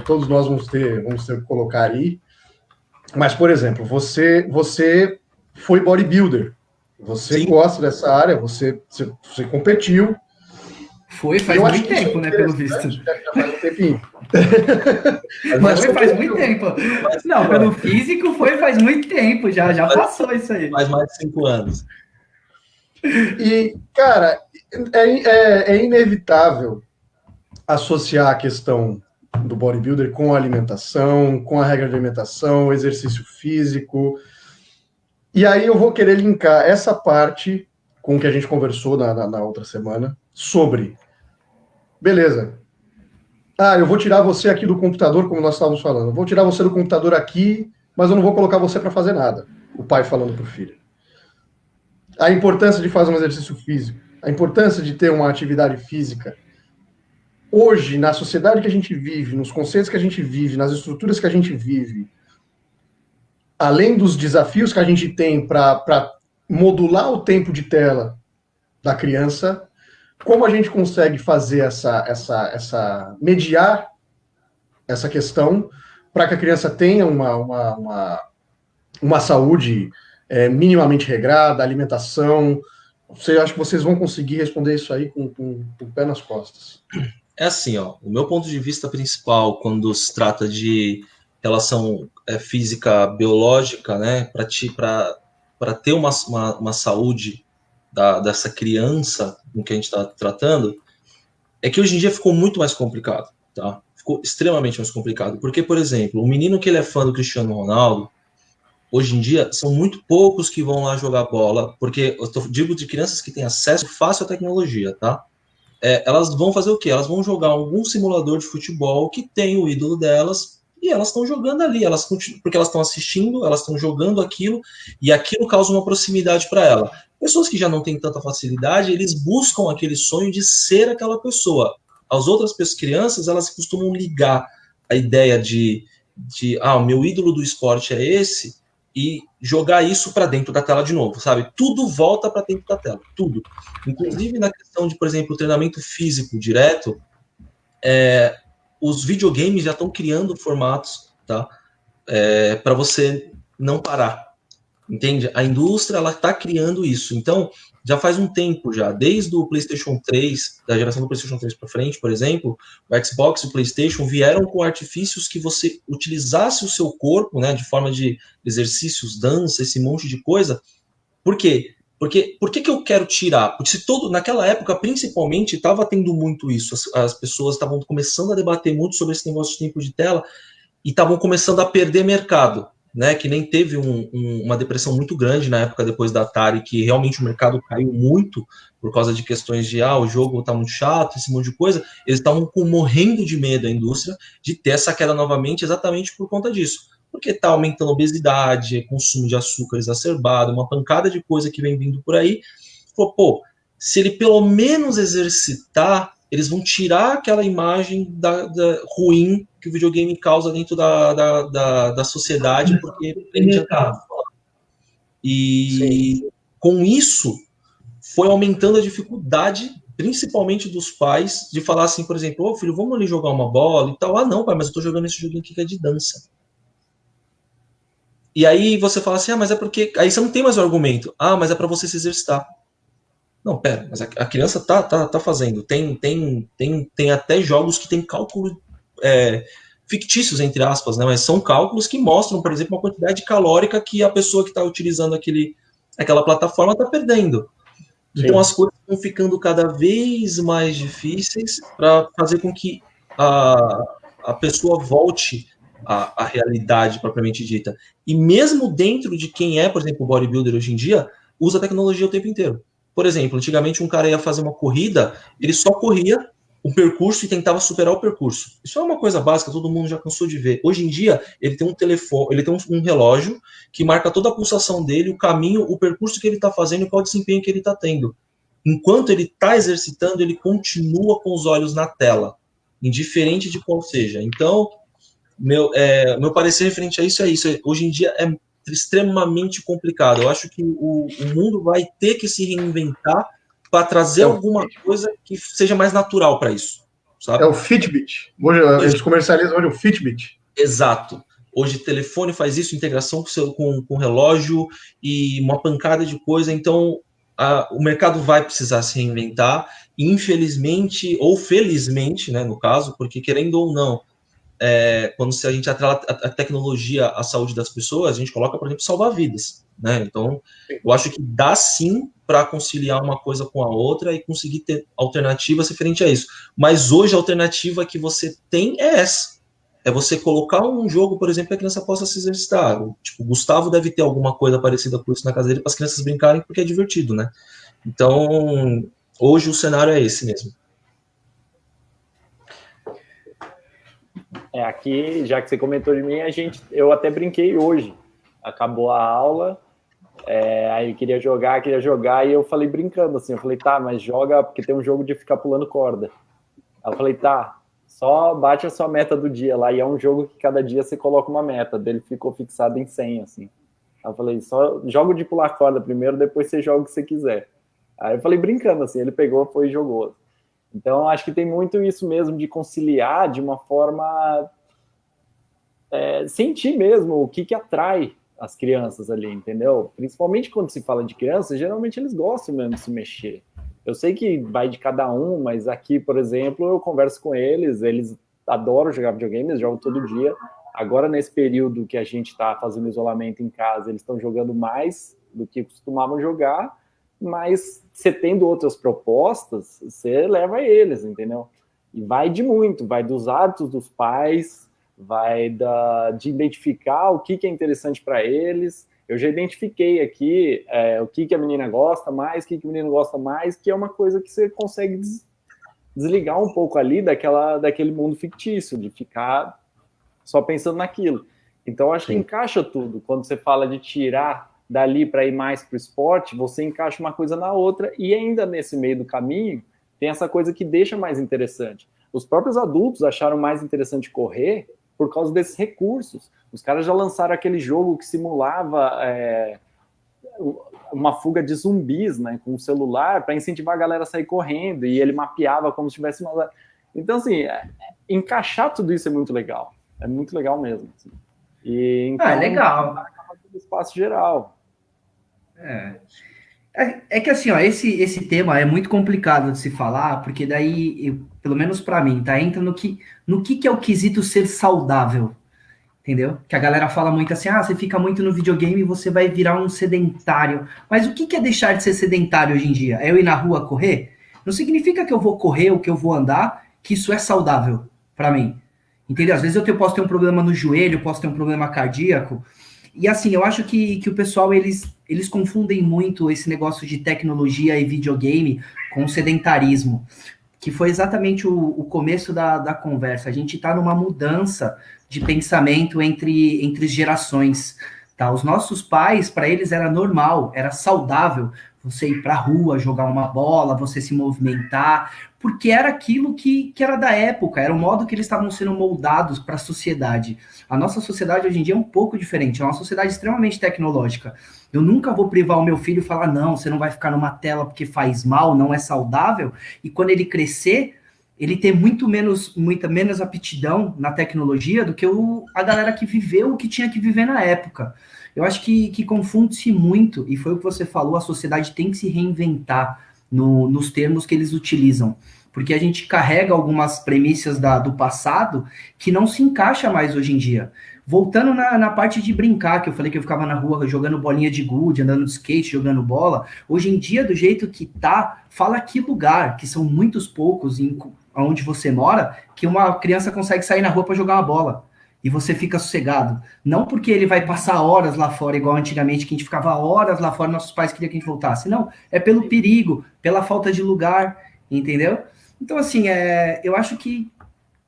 Todos nós vamos ter que colocar aí. Mas, por exemplo, você foi bodybuilder. Você gosta dessa área, você competiu. Faz muito tempo, né, pelo visto. Faz um tempinho. Mas faz muito tempo. Não, pelo físico faz muito tempo, já passou isso aí. Faz mais de 5 anos. E, cara, é inevitável associar a questão do bodybuilder com a alimentação, com a regra de alimentação, exercício físico. E aí eu vou querer linkar essa parte com o que a gente conversou na outra semana sobre... Beleza. Eu vou tirar você aqui do computador, como nós estávamos falando. Eu vou tirar você do computador aqui, mas eu não vou colocar você para fazer nada. O pai falando para o filho. A importância de fazer um exercício físico, a importância de ter uma atividade física. Hoje, na sociedade que a gente vive, nos conceitos que a gente vive, nas estruturas que a gente vive, além dos desafios que a gente tem para modular o tempo de tela da criança, como a gente consegue fazer mediar essa questão para que a criança tenha uma saúde minimamente regrada, alimentação. Acho que vocês vão conseguir responder isso aí com o pé nas costas. É assim, o meu ponto de vista principal quando se trata de relação física biológica, né, para ter uma saúde dessa criança com que a gente está tratando, é que hoje em dia ficou muito mais complicado, tá? Ficou extremamente mais complicado, porque, por exemplo, um menino que ele é fã do Cristiano Ronaldo, hoje em dia, são muito poucos que vão lá jogar bola, porque eu digo de crianças que têm acesso fácil à tecnologia, tá? Elas vão fazer o quê? Elas vão jogar algum simulador de futebol que tem o ídolo delas, e elas estão jogando ali, porque elas estão assistindo, elas estão jogando aquilo, e aquilo causa uma proximidade para ela. Pessoas que já não têm tanta facilidade, eles buscam aquele sonho de ser aquela pessoa. As outras crianças, elas costumam ligar a ideia de o meu ídolo do esporte é esse, e jogar isso para dentro da tela de novo, sabe? Tudo volta para dentro da tela, tudo. Inclusive na questão de, por exemplo, treinamento físico direto, os videogames já estão criando formatos, tá? Para você não parar, entende? A indústria, ela está criando isso. Então, já faz um tempo já, desde o PlayStation 3, da geração do PlayStation 3 para frente, por exemplo, o Xbox e o PlayStation vieram com artifícios que você utilizasse o seu corpo, né, de forma de exercícios, dança, esse monte de coisa. Por quê? Porque por que eu quero tirar? Porque se naquela época, principalmente, estava tendo muito isso. As pessoas estavam começando a debater muito sobre esse negócio de tempo de tela e estavam começando a perder mercado, né? Que nem teve uma depressão muito grande na época depois da Atari, que realmente o mercado caiu muito por causa de questões de o jogo tá muito chato, esse monte de coisa. Eles estavam morrendo de medo, a indústria, de ter essa queda novamente exatamente por conta disso. Porque está aumentando a obesidade, consumo de açúcar exacerbado, uma pancada de coisa que vem vindo por aí. Pô, se ele pelo menos exercitar, eles vão tirar aquela imagem ruim que o videogame causa dentro da sociedade, porque prende a E com isso, foi aumentando a dificuldade, principalmente dos pais, de falar assim, por exemplo, filho, vamos ali jogar uma bola e tal. Não, pai, mas eu tô jogando esse joguinho aqui que é de dança. E aí você fala assim, mas é porque... Aí você não tem mais o argumento. Mas é para você se exercitar. Não, pera, mas a criança tá fazendo. Tem até jogos que tem cálculo fictícios, entre aspas, né? Mas são cálculos que mostram, por exemplo, uma quantidade calórica que a pessoa que está utilizando aquela plataforma está perdendo. Sim. Então as coisas vão ficando cada vez mais difíceis para fazer com que a pessoa volte à realidade propriamente dita. E mesmo dentro de quem é, por exemplo, o bodybuilder hoje em dia, usa a tecnologia o tempo inteiro. Por exemplo, antigamente um cara ia fazer uma corrida, ele só corria o percurso e tentava superar o percurso. Isso é uma coisa básica, todo mundo já cansou de ver. Hoje em dia, ele tem um telefone, ele tem um relógio que marca toda a pulsação dele, o caminho, o percurso que ele está fazendo e qual desempenho que ele está tendo. Enquanto ele está exercitando, ele continua com os olhos na tela, indiferente de qual seja. Então, meu parecer referente a isso é isso. Hoje em dia é extremamente complicado. Eu acho que o mundo vai ter que se reinventar para trazer alguma coisa que seja mais natural para isso. Sabe? É o Fitbit. Hoje eles comercializam hoje o Fitbit. Exato. Hoje o telefone faz isso, integração com relógio e uma pancada de coisa. Então, o mercado vai precisar se reinventar. Infelizmente, ou felizmente, né, no caso, porque querendo ou não, quando a gente atrela a tecnologia à saúde das pessoas, a gente coloca, por exemplo, salvar vidas, né? Então, eu acho que dá sim para conciliar uma coisa com a outra e conseguir ter alternativas referente a isso. Mas hoje a alternativa que você tem é essa. É você colocar um jogo, por exemplo, que a criança possa se exercitar. Tipo, o Gustavo deve ter alguma coisa parecida com isso na casa dele para as crianças brincarem, porque é divertido, né? Então, hoje o cenário é esse mesmo. Aqui, já que você comentou de mim, eu até brinquei hoje. Acabou a aula, aí queria jogar, e eu falei brincando assim, eu falei, tá, mas joga, porque tem um jogo de ficar pulando corda. Aí eu falei, tá, só bate a sua meta do dia lá, e é um jogo que cada dia você coloca uma meta, dele ficou fixado em 100, assim. Aí eu falei, só joga de pular corda primeiro, depois você joga o que você quiser. Aí eu falei brincando assim, ele pegou, foi e jogou. Então, acho que tem muito isso mesmo de conciliar de uma forma... sentir mesmo o que atrai as crianças ali, entendeu? Principalmente quando se fala de crianças, geralmente eles gostam mesmo de se mexer. Eu sei que vai de cada um, mas aqui, por exemplo, eu converso com eles adoram jogar videogame, eles jogam todo dia. Agora, nesse período que a gente está fazendo isolamento em casa, eles estão jogando mais do que costumavam jogar, mas você tendo outras propostas, você leva eles, entendeu? E vai de muito, vai dos hábitos dos pais, vai de identificar o que é interessante para eles. Eu já identifiquei aqui o que a menina gosta mais, o que o menino gosta mais, que é uma coisa que você consegue desligar um pouco ali daquele mundo fictício, de ficar só pensando naquilo. Então, acho que encaixa tudo. Quando você fala de tirar dali para ir mais para o esporte, você encaixa uma coisa na outra e ainda nesse meio do caminho tem essa coisa que deixa mais interessante. Os próprios adultos acharam mais interessante correr por causa desses recursos. Os caras já lançaram aquele jogo que simulava uma fuga de zumbis, né, com o celular, para incentivar a galera a sair correndo, e ele mapeava como se tivesse uma... Então, assim, encaixar tudo isso é muito legal mesmo. Assim. E, então, é legal. Espaço geral. É que assim, ó, esse tema é muito complicado de se falar, porque daí, pelo menos para mim, tá? Entra no que é o quesito ser saudável, entendeu? Que a galera fala muito assim, você fica muito no videogame e você vai virar um sedentário. Mas o que é deixar de ser sedentário hoje em dia? É eu ir na rua correr? Não significa que eu vou correr ou que eu vou andar, que isso é saudável para mim. Entendeu? Às vezes eu posso ter um problema no joelho, posso ter um problema cardíaco. E assim, eu acho que o pessoal, eles confundem muito esse negócio de tecnologia e videogame com sedentarismo, que foi exatamente o começo da conversa. A gente está numa mudança de pensamento entre gerações. Tá? Os nossos pais, para eles era normal, era saudável você ir para a rua, jogar uma bola, você se movimentar, porque era aquilo que era da época, era o modo que eles estavam sendo moldados para a sociedade. A nossa sociedade hoje em dia é um pouco diferente, é uma sociedade extremamente tecnológica. Eu nunca vou privar o meu filho e falar, não, você não vai ficar numa tela porque faz mal, não é saudável, e quando ele crescer, ele ter muita menos aptidão na tecnologia do que a galera que viveu o que tinha que viver na época. Eu acho que confunde-se muito, e foi o que você falou, a sociedade tem que se reinventar nos termos que eles utilizam, porque a gente carrega algumas premissas do passado que não se encaixa mais hoje em dia. Voltando na parte de brincar, que eu falei que eu ficava na rua jogando bolinha de gude, andando de skate, jogando bola, hoje em dia, do jeito que tá, fala que lugar, que são muitos poucos onde você mora, que uma criança consegue sair na rua para jogar uma bola. E você fica sossegado. Não porque ele vai passar horas lá fora, igual antigamente, que a gente ficava horas lá fora, nossos pais queriam que a gente voltasse. Não, é pelo perigo, pela falta de lugar, entendeu? Então, assim, eu acho que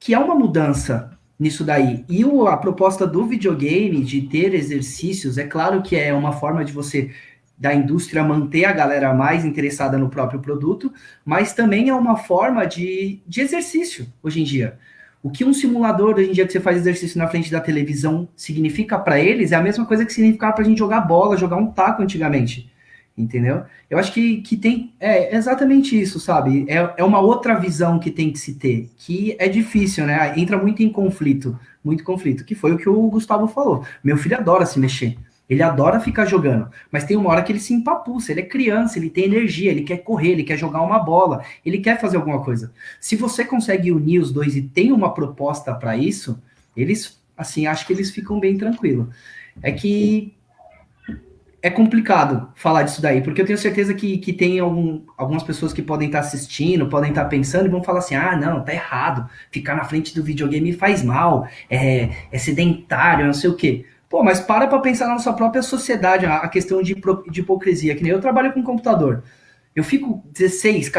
é uma mudança nisso daí. E a proposta do videogame, de ter exercícios, é claro que é uma forma de você, da indústria, manter a galera mais interessada no próprio produto, mas também é uma forma de exercício, hoje em dia. O que um simulador, hoje em dia, que você faz exercício na frente da televisão, significa para eles, é a mesma coisa que significava para a gente jogar bola, jogar um taco antigamente, entendeu? Eu acho que tem, exatamente isso, sabe? É uma outra visão que tem que se ter, que é difícil, né? Entra muito conflito, que foi o que o Gustavo falou. Meu filho adora se mexer. Ele adora ficar jogando, mas tem uma hora que ele se empapuça, ele é criança, ele tem energia, ele quer correr, ele quer jogar uma bola, ele quer fazer alguma coisa. Se você consegue unir os dois e tem uma proposta para isso, eles, assim, acho que eles ficam bem tranquilos. É que é complicado falar disso daí, porque eu tenho certeza que tem algumas pessoas que podem estar assistindo, podem estar pensando e vão falar assim, não, tá errado, ficar na frente do videogame faz mal, é sedentário, não sei o quê. Pô, mas para pensar na nossa própria sociedade, a questão de hipocrisia, que nem eu trabalho com computador. Eu fico 16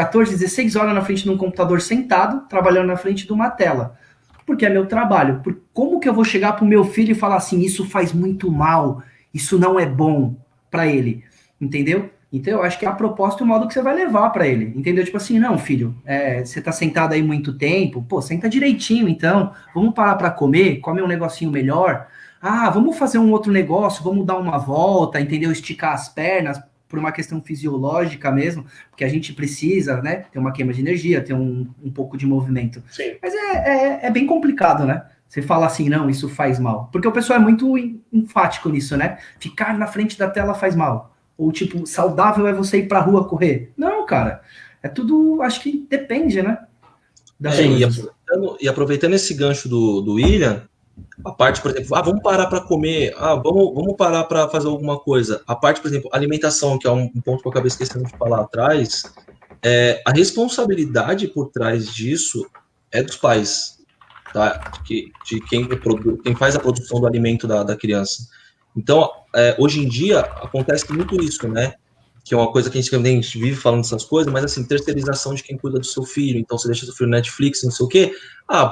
horas na frente de um computador sentado, trabalhando na frente de uma tela. Porque é meu trabalho. Como que eu vou chegar pro meu filho e falar assim, isso faz muito mal, isso não é bom para ele, entendeu? Então eu acho que é a proposta e o modo que você vai levar para ele, entendeu? Tipo assim, não, filho, você tá sentado aí muito tempo, pô, senta direitinho então, vamos parar para comer, come um negocinho melhor, vamos fazer um outro negócio, vamos dar uma volta, entendeu? Esticar as pernas, por uma questão fisiológica mesmo, porque a gente precisa, né, ter uma queima de energia, ter um pouco de movimento. Sim. Mas é bem complicado, né? Você fala assim, não, isso faz mal. Porque o pessoal é muito enfático nisso, né? Ficar na frente da tela faz mal. Ou, tipo, saudável é você ir pra rua correr. Não, cara. É tudo, acho que depende, né? E aproveitando esse gancho do William, a parte, por exemplo, vamos parar para comer, vamos parar para fazer alguma coisa. A parte, por exemplo, alimentação, que é um ponto que eu acabei esquecendo de falar atrás, a responsabilidade por trás disso é dos pais, tá? De quem faz a produção do alimento da criança. Então, hoje em dia, acontece muito isso, né? Que é uma coisa que a gente vive falando essas coisas, mas assim, terceirização de quem cuida do seu filho. Então, você deixa seu filho no Netflix, não sei o quê.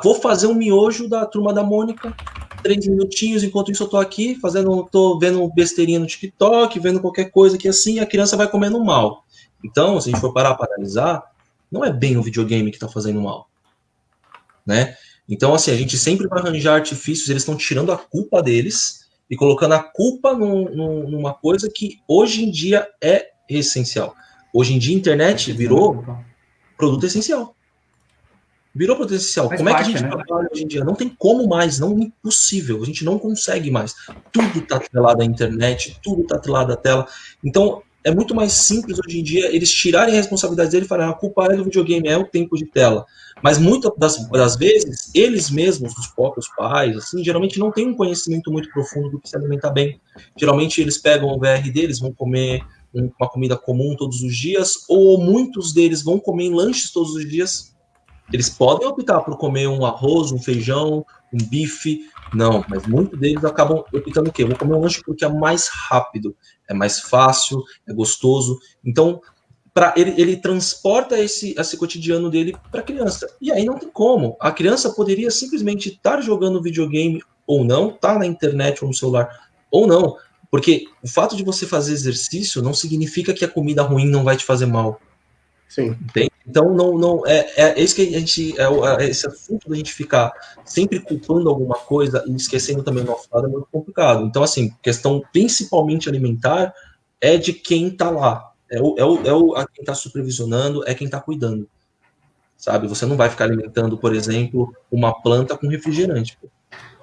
Vou fazer um miojo da Turma da Mônica, 3 minutinhos, enquanto isso eu tô aqui, tô vendo besteirinha no TikTok, vendo qualquer coisa que assim, a criança vai comendo mal. Então, se a gente for parar para analisar, não é bem o videogame que tá fazendo mal, né? Então, assim, a gente sempre vai arranjar artifícios, eles estão tirando a culpa deles e colocando a culpa numa coisa que hoje em dia é essencial. Hoje em dia, a internet virou produto essencial. Virou produto essencial. Como é que a gente trabalha hoje em dia? Não tem como mais, não é impossível. A gente não consegue mais. Tudo está atrelado à internet, tudo está atrelado à tela. Então, é muito mais simples hoje em dia eles tirarem a responsabilidade dele e falarem a culpa é do videogame, é o tempo de tela. Mas muitas das vezes, eles mesmos, os próprios pais, assim, geralmente não têm um conhecimento muito profundo do que se alimentar bem. Geralmente eles pegam o VR deles, vão comer uma comida comum todos os dias, ou muitos deles vão comer em lanches todos os dias. Eles podem optar por comer um arroz, um feijão, um bife. Não, mas muitos deles acabam optando o quê? Vou comer um lanche porque é mais rápido, é mais fácil, é gostoso. Então, ele transporta esse cotidiano dele para a criança. E aí não tem como. A criança poderia simplesmente estar jogando videogame ou não, estar na internet ou no celular ou não. Porque o fato de você fazer exercício não significa que a comida ruim não vai te fazer mal. Sim. Entende? Então, não é isso que a gente. Esse assunto da gente ficar sempre culpando alguma coisa e esquecendo também o nosso lado é muito complicado. Então, assim, questão principalmente alimentar é de quem está lá. Quem está supervisionando, é quem está cuidando. Sabe? Você não vai ficar alimentando, por exemplo, uma planta com refrigerante.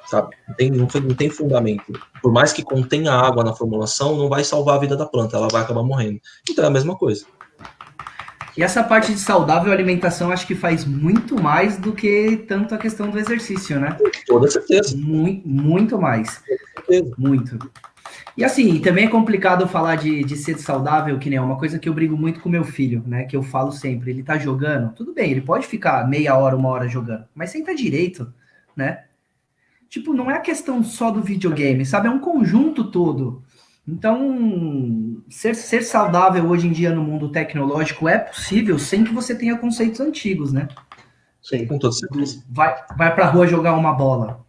Sabe? Não tem fundamento. Por mais que contenha água na formulação, não vai salvar a vida da planta, ela vai acabar morrendo. Então é a mesma coisa. E essa parte de saudável alimentação acho que faz muito mais do que tanto a questão do exercício, né? Com toda certeza. Muito mais. Com certeza. Muito. E assim, também é complicado falar de ser saudável, que nem é uma coisa que eu brigo muito com meu filho, né? Que eu falo sempre, ele tá jogando, tudo bem, ele pode ficar meia hora, uma hora jogando, mas senta direito, né? Tipo, não é a questão só do videogame, sabe? É um conjunto todo. Então, ser saudável hoje em dia no mundo tecnológico é possível sem que você tenha conceitos antigos, né? Sim. Com toda certeza. Vai pra rua jogar uma bola.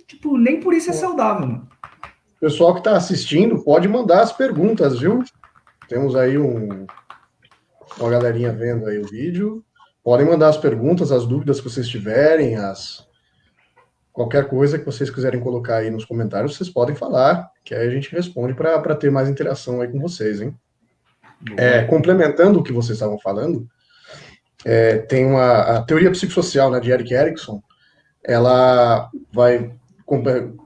Tipo, nem por isso é saudável, mano. O pessoal que está assistindo pode mandar as perguntas, viu? Temos aí uma galerinha vendo aí o vídeo. Podem mandar as perguntas, as dúvidas que vocês tiverem, qualquer coisa que vocês quiserem colocar aí nos comentários, vocês podem falar, que aí a gente responde para ter mais interação aí com vocês, hein? Complementando o que vocês estavam falando, tem a teoria psicossocial, né, de Erik Erikson, ela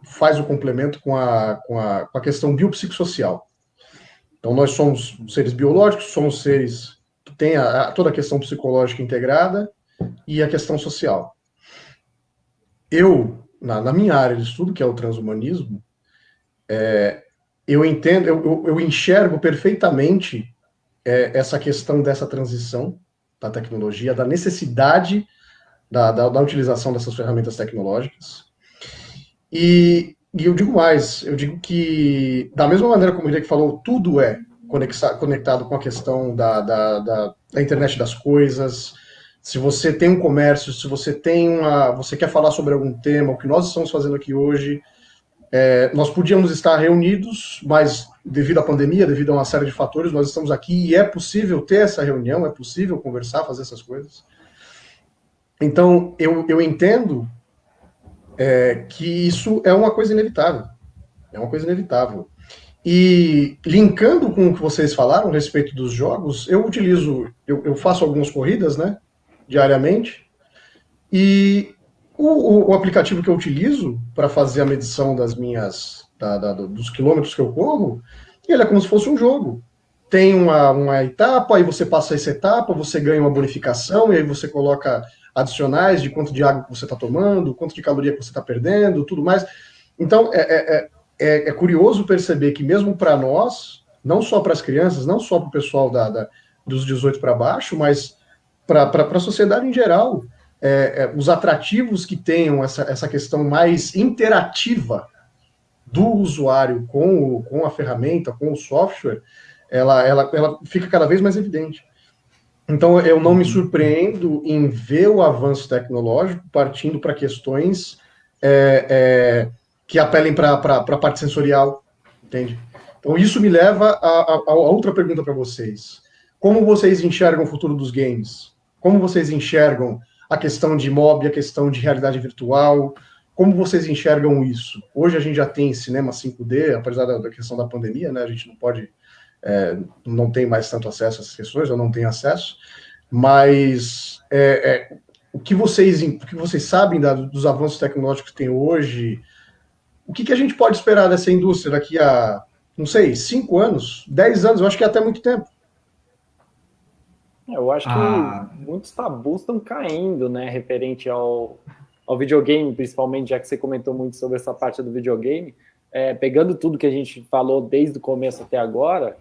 faz o complemento com a questão biopsicossocial. Então, nós somos seres biológicos, somos seres que têm toda a questão psicológica integrada e a questão social. Na minha área de estudo, que é o transhumanismo, eu entendo, eu enxergo perfeitamente essa questão dessa transição da tecnologia, da necessidade da utilização dessas ferramentas tecnológicas. E eu digo mais, eu digo que, da mesma maneira como o Hideki falou, tudo é conectado com a questão da internet das coisas. Se você tem um comércio, se você você quer falar sobre algum tema, o que nós estamos fazendo aqui hoje, nós podíamos estar reunidos, mas devido à pandemia, devido a uma série de fatores, nós estamos aqui e é possível ter essa reunião, é possível conversar, fazer essas coisas. Então, eu entendo que isso é uma coisa inevitável. É uma coisa inevitável. E linkando com o que vocês falaram a respeito dos jogos, eu faço algumas corridas, né, diariamente, e o aplicativo que eu utilizo para fazer a medição dos quilômetros que eu corro, ele é como se fosse um jogo. Tem uma etapa, aí você passa essa etapa, você ganha uma bonificação, e aí você coloca adicionais de quanto de água que você está tomando, quanto de caloria que você está perdendo, tudo mais. Então, é curioso perceber que mesmo para nós, não só para as crianças, não só para o pessoal dos 18 para baixo, mas para a sociedade em geral, os atrativos que tenham essa questão mais interativa do usuário com a ferramenta, com o software, ela fica cada vez mais evidente. Então, eu não me surpreendo em ver o avanço tecnológico partindo para questões que apelem para a parte sensorial, entende? Então, isso me leva a outra pergunta para vocês. Como vocês enxergam o futuro dos games? Como vocês enxergam a questão de mob, a questão de realidade virtual? Como vocês enxergam isso? Hoje a gente já tem cinema 5D, apesar da questão da pandemia, né? A gente não pode, não tem mais tanto acesso a essas questões, eu não tenho acesso, mas o que vocês sabem dos avanços tecnológicos que tem hoje, o que a gente pode esperar dessa indústria daqui a, não sei, 5 anos, 10 anos, eu acho que é até muito tempo. Eu acho que muitos tabus estão caindo, né, referente ao videogame, principalmente, já que você comentou muito sobre essa parte do videogame, pegando tudo que a gente falou desde o começo até agora,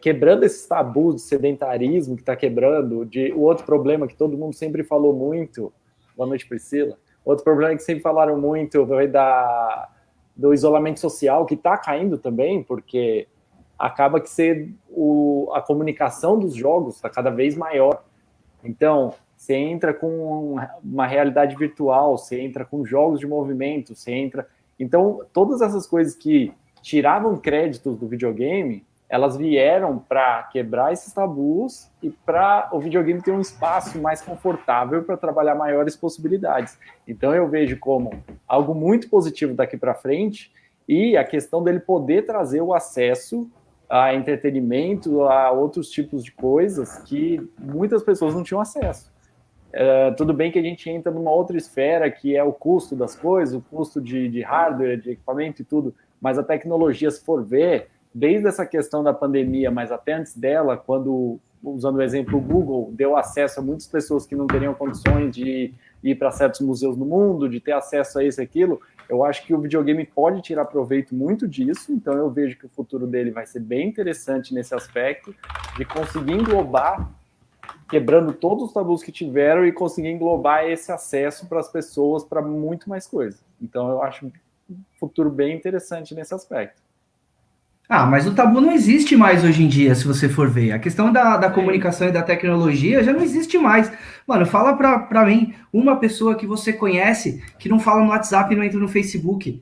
quebrando esses tabus de sedentarismo que está quebrando, o outro problema que todo mundo sempre falou muito, boa noite, Priscila, outro problema que sempre falaram muito foi do isolamento social, que está caindo também, porque acaba que a comunicação dos jogos está cada vez maior. Então, você entra com uma realidade virtual, você entra com jogos de movimento, você entra... Então, todas essas coisas que tiravam créditos do videogame, elas vieram para quebrar esses tabus e para o videogame ter um espaço mais confortável para trabalhar maiores possibilidades. Então, eu vejo como algo muito positivo daqui para frente, e a questão dele poder trazer o acesso a entretenimento, a outros tipos de coisas que muitas pessoas não tinham acesso. Tudo bem que a gente entra numa outra esfera, que é o custo das coisas, o custo de hardware, de equipamento e tudo, mas a tecnologia, se for ver, desde essa questão da pandemia, mas até antes dela, quando, usando o exemplo, o Google deu acesso a muitas pessoas que não teriam condições de ir para certos museus no mundo, de ter acesso a isso e aquilo, eu acho que o videogame pode tirar proveito muito disso, então eu vejo que o futuro dele vai ser bem interessante nesse aspecto, de conseguir englobar, quebrando todos os tabus que tiveram, e conseguir englobar esse acesso para as pessoas para muito mais coisa. Então eu acho um futuro bem interessante nesse aspecto. Mas o tabu não existe mais hoje em dia, se você for ver. A questão da comunicação e da tecnologia já não existe mais. Mano, fala pra mim uma pessoa que você conhece que não fala no WhatsApp e não entra no Facebook.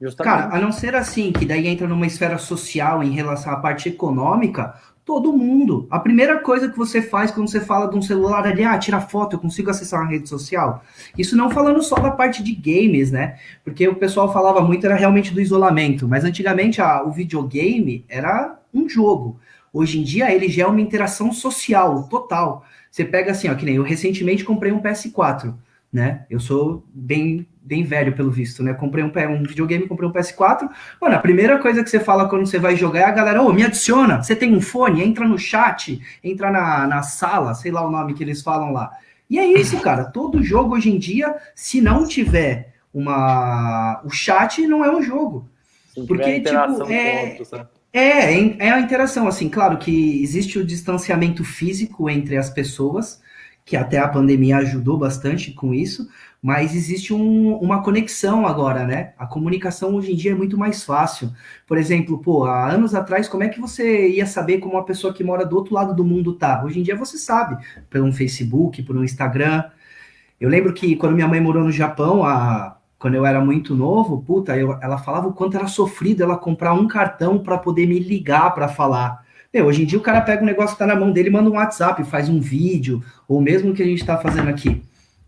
Justamente. Cara, a não ser assim, que daí entra numa esfera social em relação à parte econômica, todo mundo. A primeira coisa que você faz quando você fala de um celular é tira foto, eu consigo acessar uma rede social. Isso não falando só da parte de games, né? Porque o pessoal falava muito, era realmente do isolamento. Mas antigamente o videogame era um jogo. Hoje em dia ele já é uma interação social, total. Você pega assim, que nem eu recentemente comprei um PS4, né? Eu sou bem velho, pelo visto, né? Comprei um videogame, comprei um PS4. Mano, a primeira coisa que você fala quando você vai jogar é a galera, me adiciona, você tem um fone, entra no chat, entra na sala, sei lá o nome que eles falam lá. E é isso, cara. Todo jogo hoje em dia, se não tiver o chat, não é um jogo. Porque, tipo, é a interação, assim, claro que existe o distanciamento físico entre as pessoas, que até a pandemia ajudou bastante com isso, mas existe uma conexão agora, né? A comunicação hoje em dia é muito mais fácil. Por exemplo, há anos atrás, como é que você ia saber como uma pessoa que mora do outro lado do mundo tá? Hoje em dia você sabe, por um Facebook, por um Instagram. Eu lembro que quando minha mãe morou no Japão, quando eu era muito novo, ela falava o quanto era sofrido ela comprar um cartão para poder me ligar para falar. Hoje em dia o cara pega um negócio que tá na mão dele, manda um WhatsApp, faz um vídeo, ou mesmo o que a gente tá fazendo aqui,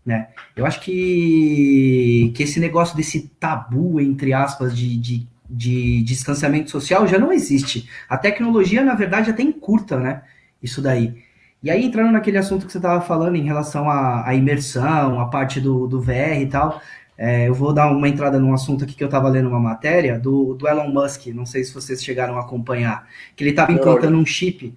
né? Eu acho que esse negócio desse tabu, entre aspas, de distanciamento social já não existe. A tecnologia, na verdade, até encurta, né? Isso daí. E aí, entrando naquele assunto que você estava falando em relação à imersão, a parte do VR e tal, eu vou dar uma entrada num assunto aqui que eu estava lendo uma matéria do Elon Musk, não sei se vocês chegaram a acompanhar, que ele estava implantando um chip,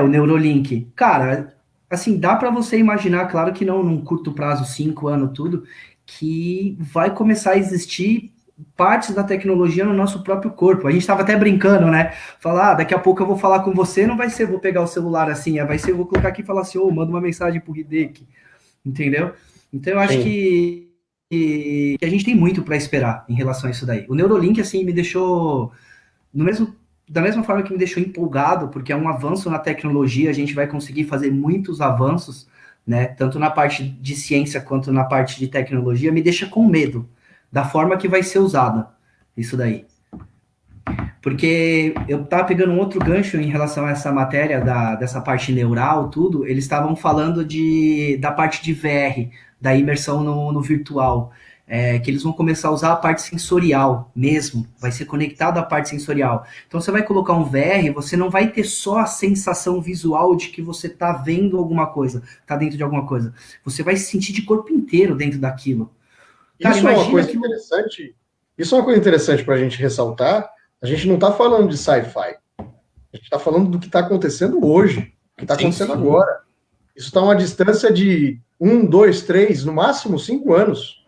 o Neuralink. Cara, assim, dá para você imaginar, claro que não num curto prazo, 5 anos, tudo, que vai começar a existir partes da tecnologia no nosso próprio corpo. A gente estava até brincando, né? Falar, daqui a pouco eu vou falar com você, não vai ser, vou pegar o celular assim, vai ser, eu vou colocar aqui e falar assim, manda uma mensagem pro Hideki, entendeu? Então eu acho que a gente tem muito para esperar em relação a isso daí. O Neuralink, assim, me deixou da mesma forma que me deixou empolgado, porque é um avanço na tecnologia, a gente vai conseguir fazer muitos avanços, né? Tanto na parte de ciência quanto na parte de tecnologia, me deixa com medo da forma que vai ser usada isso daí. Porque eu estava pegando um outro gancho em relação a essa matéria dessa parte neural, tudo. Eles estavam falando da parte de VR, da imersão no virtual. Que eles vão começar a usar a parte sensorial mesmo, vai ser conectado à parte sensorial. Então você vai colocar um VR, você não vai ter só a sensação visual de que você está vendo alguma coisa, está dentro de alguma coisa. Você vai se sentir de corpo inteiro dentro daquilo. Cara, Isso é uma coisa interessante. Isso é uma coisa interessante para a gente ressaltar. A gente não está falando de sci-fi. A gente está falando do que está acontecendo hoje, o que está acontecendo agora. Isso está a uma distância de 1, 2, 3, no máximo 5 anos.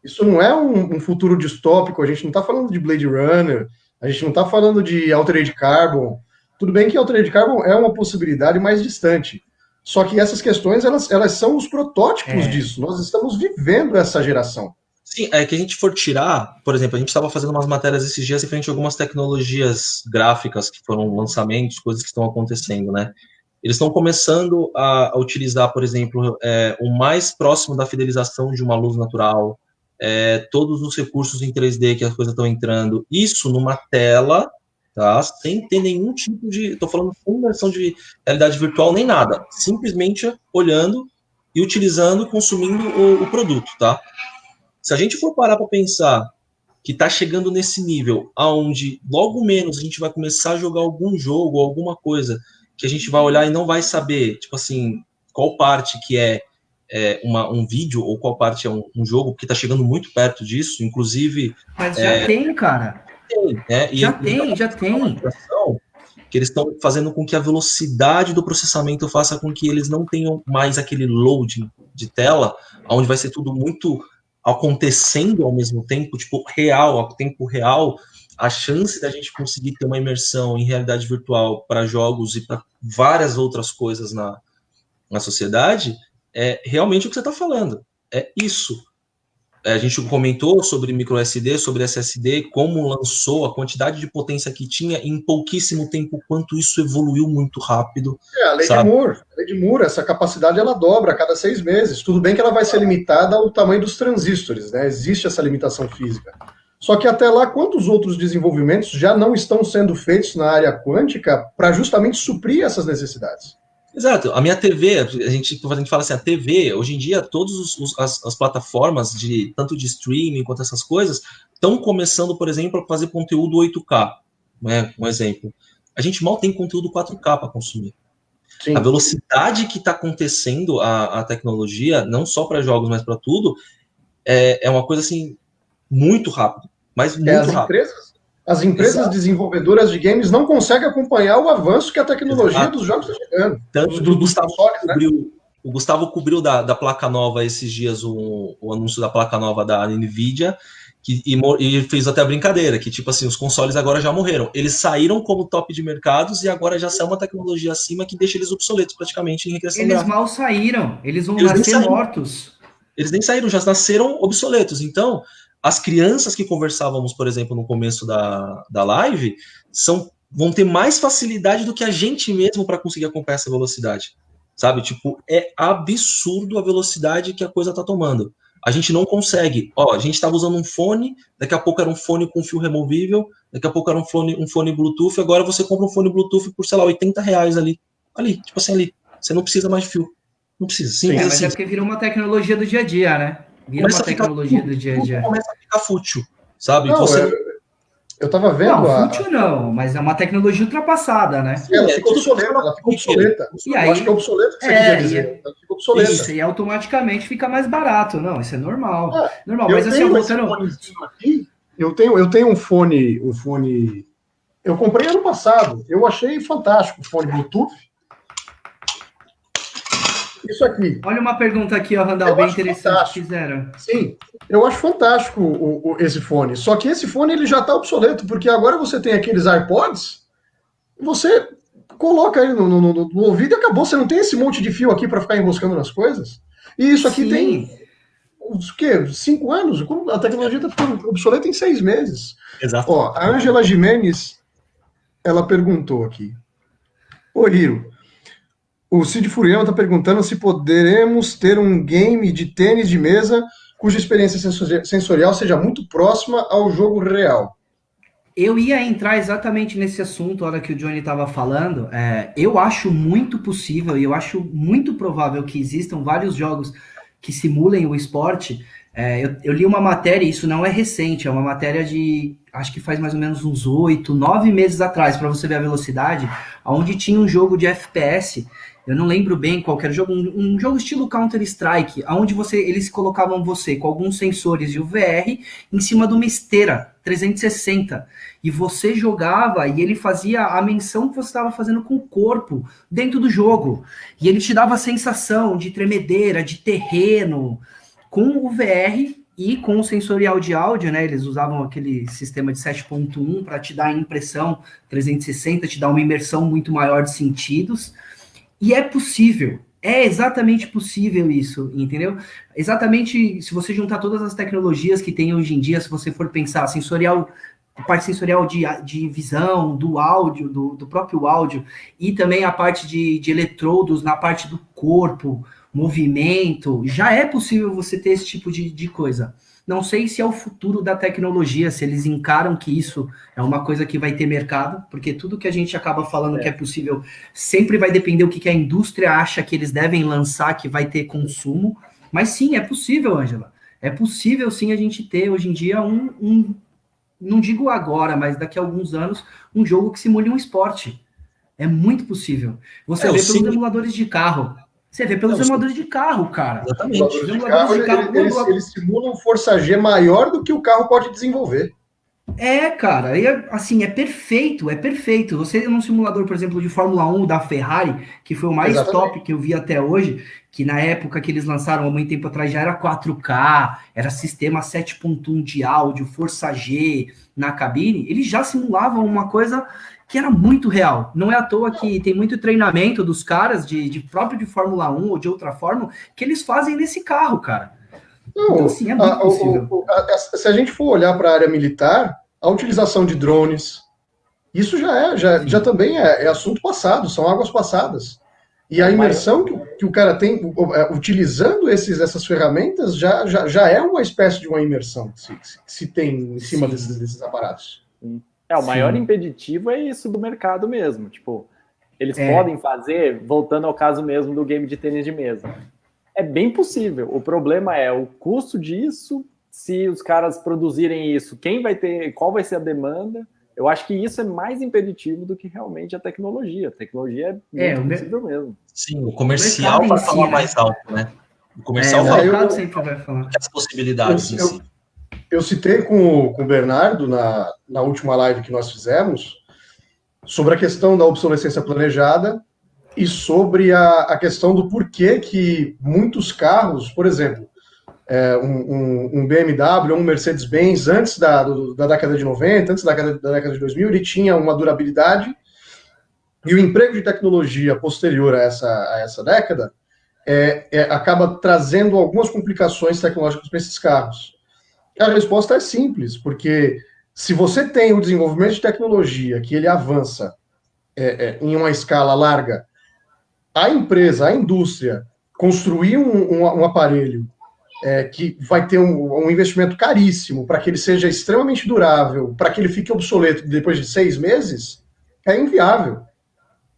Isso não é um futuro distópico, a gente não está falando de Blade Runner, a gente não está falando de Altered Carbon. Tudo bem que Altered Carbon é uma possibilidade mais distante. Só que essas questões, elas são os protótipos disso. Nós estamos vivendo essa geração. Sim, é que a gente for tirar, por exemplo, a gente estava fazendo umas matérias esses dias referente a algumas tecnologias gráficas que foram lançamentos, coisas que estão acontecendo, né? Eles estão começando a utilizar, por exemplo, o mais próximo da fidelização de uma luz natural, todos os recursos em 3D que as coisas estão entrando, isso numa tela, tá? Sem ter nenhum tipo de... Estou falando sem imersão de realidade virtual nem nada. Simplesmente olhando e utilizando, consumindo o produto, tá? Se a gente for parar para pensar que está chegando nesse nível, aonde logo menos a gente vai começar a jogar algum jogo, alguma coisa, que a gente vai olhar e não vai saber, tipo assim, qual parte que um vídeo ou qual parte é um jogo, porque está chegando muito perto disso, inclusive... Mas já tem, cara. Já tem. Que eles estão fazendo com que a velocidade do processamento faça com que eles não tenham mais aquele loading de tela, onde vai ser tudo muito acontecendo ao mesmo tempo, tipo, a tempo real. A chance da gente conseguir ter uma imersão em realidade virtual para jogos e para várias outras coisas na sociedade é realmente o que você está falando. É isso. A gente comentou sobre microSD, sobre SSD, como lançou, a quantidade de potência que tinha em pouquíssimo tempo, quanto isso evoluiu muito rápido. A lei de Moore, essa capacidade ela dobra a cada 6 meses. Tudo bem que ela vai ser limitada ao tamanho dos transistores, né? Existe essa limitação física. Só que até lá, quantos outros desenvolvimentos já não estão sendo feitos na área quântica para justamente suprir essas necessidades? Exato. A minha TV, a gente fala assim, a TV, hoje em dia, todas as plataformas, tanto de streaming quanto essas coisas, estão começando, por exemplo, a fazer conteúdo 8K, né? Um exemplo. A gente mal tem conteúdo 4K para consumir. Sim. A velocidade que está acontecendo a tecnologia, não só para jogos, mas para tudo, é uma coisa assim, muito rápido. Mas muito rápido. As empresas desenvolvedoras de games não conseguem acompanhar o avanço que a tecnologia dos jogos está chegando. Tanto que o Gustavo cobriu da placa nova esses dias, o anúncio da placa nova da NVIDIA, e fez até a brincadeira, que tipo assim, os consoles agora já morreram. Eles saíram como top de mercados e agora já sai uma tecnologia acima que deixa eles obsoletos praticamente em regressão gráfica. Eles mal saíram, eles vão nascer mortos. Eles nem saíram, já nasceram obsoletos. Então, as crianças que conversávamos, por exemplo, no começo da live, vão ter mais facilidade do que a gente mesmo para conseguir acompanhar essa velocidade. Sabe? Tipo, é absurdo a velocidade que a coisa está tomando. A gente não consegue. A gente estava usando um fone, daqui a pouco era um fone com fio removível, daqui a pouco era um fone Bluetooth, agora você compra um fone Bluetooth por, sei lá, R$80 ali. Tipo assim, ali. Você não precisa mais de fio. Não precisa. Sim, mas assim, é porque virou uma tecnologia do dia a dia, né? Vira uma tecnologia do dia a dia. Começa a ficar fútil, sabe? Não, eu tava vendo... Não, fútil não, mas é uma tecnologia ultrapassada, né? Ela fica obsoleta. E aí, eu acho que é obsoleto que você quer dizer. Ela fica obsoleta. Isso, e automaticamente fica mais barato. Não, isso é normal. Normal, mas assim, voltando... Eu tenho um fone... Eu comprei ano passado. Eu achei fantástico o fone Bluetooth. Isso aqui. Olha uma pergunta aqui, ó, Randall, bem interessante que fizeram. Sim, eu acho fantástico esse fone. Só que esse fone ele já está obsoleto, porque agora você tem aqueles AirPods, você coloca ele no ouvido e acabou. Você não tem esse monte de fio aqui para ficar enroscando nas coisas. E isso aqui tem, o quê? 5 anos? A tecnologia está ficando obsoleta em 6 meses. Exato. Ó, a Ângela Jimenez, ela perguntou aqui. Ô, Hiro, o Cid Furião está perguntando se poderemos ter um game de tênis de mesa cuja experiência sensorial seja muito próxima ao jogo real. Eu ia entrar exatamente nesse assunto, a hora que o Johnny estava falando. Eu acho muito possível e eu acho muito provável que existam vários jogos que simulem o esporte. Eu li uma matéria, isso não é recente, é uma matéria de, acho que faz mais ou menos uns 8, 9 meses atrás, para você ver a velocidade, onde tinha um jogo de FPS. Eu não lembro bem qual era o jogo, um jogo estilo Counter-Strike, onde eles colocavam você com alguns sensores de VR em cima de uma esteira 360, e você jogava e ele fazia a menção que você estava fazendo com o corpo dentro do jogo, e ele te dava a sensação de tremedeira, de terreno, com o VR e com o sensorial de áudio, né? Eles usavam aquele sistema de 7.1 para te dar a impressão 360, te dar uma imersão muito maior de sentidos. E é possível, é exatamente possível isso, entendeu? Exatamente, se você juntar todas as tecnologias que tem hoje em dia, se você for pensar sensorial, a parte sensorial de visão, do áudio, do próprio áudio, e também a parte de eletrodos na parte do corpo, movimento, já é possível você ter esse tipo de coisa. Não sei se é o futuro da tecnologia, se eles encaram que isso é uma coisa que vai ter mercado, porque tudo que a gente acaba falando que é possível sempre vai depender do que a indústria acha que eles devem lançar, que vai ter consumo. Mas sim, é possível, Ângela. É possível sim a gente ter hoje em dia não digo agora, mas daqui a alguns anos, um jogo que simule um esporte. É muito possível. Você vê pelos emuladores de carro. Você vê pelos emuladores de carro, cara. Exatamente. Os emuladores de carro, eles simulam força G maior do que o carro pode desenvolver. Cara, assim, é perfeito. Você num simulador, por exemplo, de Fórmula 1 da Ferrari, que foi o mais top que eu vi até hoje, que na época que eles lançaram, há muito tempo atrás, já era 4K, era sistema 7.1 de áudio, força G na cabine, eles já simulavam uma coisa que era muito real. Não é à toa que tem muito treinamento dos caras, próprio de Fórmula 1 ou de outra forma, que eles fazem nesse carro, cara. Não, então, assim, é muito possível. Se a gente for olhar para a área militar, a utilização de drones, isso já também é assunto passado, são águas passadas. E a imersão que o cara tem utilizando essas ferramentas já é uma espécie de uma imersão que se tem em cima desses aparatos. O maior impeditivo é isso do mercado mesmo. Tipo, eles podem fazer, voltando ao caso mesmo do game de tênis de mesa. É bem possível. O problema é o custo disso, se os caras produzirem isso, qual vai ser a demanda? Eu acho que isso é mais impeditivo do que realmente a tecnologia. A tecnologia é muito possível mesmo. Sim, o comercial vai falar mais alto, né? O comercial sempre vai falar as possibilidades em si. Eu citei com o Bernardo na última live que nós fizemos sobre a questão da obsolescência planejada e sobre a questão do porquê que muitos carros, por exemplo, um BMW ou um Mercedes-Benz antes da década de 90, antes da década de 2000, ele tinha uma durabilidade, e o emprego de tecnologia posterior a essa década acaba trazendo algumas complicações tecnológicas para esses carros. A resposta é simples, porque se você tem o desenvolvimento de tecnologia que ele avança em uma escala larga, a empresa, a indústria, construir um aparelho que vai ter um investimento caríssimo para que ele seja extremamente durável, para que ele fique obsoleto depois de 6 meses, é inviável.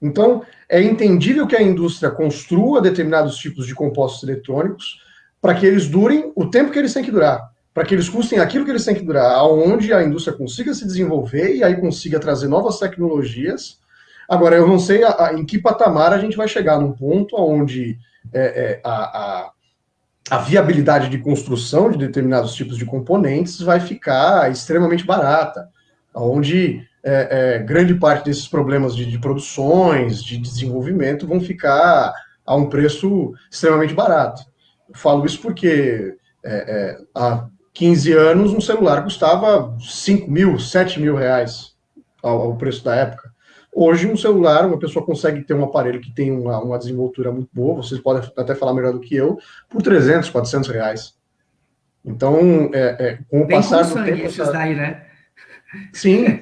Então, é entendível que a indústria construa determinados tipos de compostos eletrônicos para que eles durem o tempo que eles têm que durar, para que eles custem aquilo que eles têm que durar, aonde a indústria consiga se desenvolver e aí consiga trazer novas tecnologias. Agora, eu não sei em que patamar a gente vai chegar num ponto onde a viabilidade de construção de determinados tipos de componentes vai ficar extremamente barata, onde grande parte desses problemas de produções, de desenvolvimento, vão ficar a um preço extremamente barato. Eu falo isso porque há 15 anos um celular custava 5 mil, 7 mil reais ao preço da época. Hoje, um celular, uma pessoa consegue ter um aparelho que tem uma desenvoltura muito boa, vocês podem até falar melhor do que eu, por 300, 400 reais. Então, com o passar do tempo... Esses daí, né? Sim.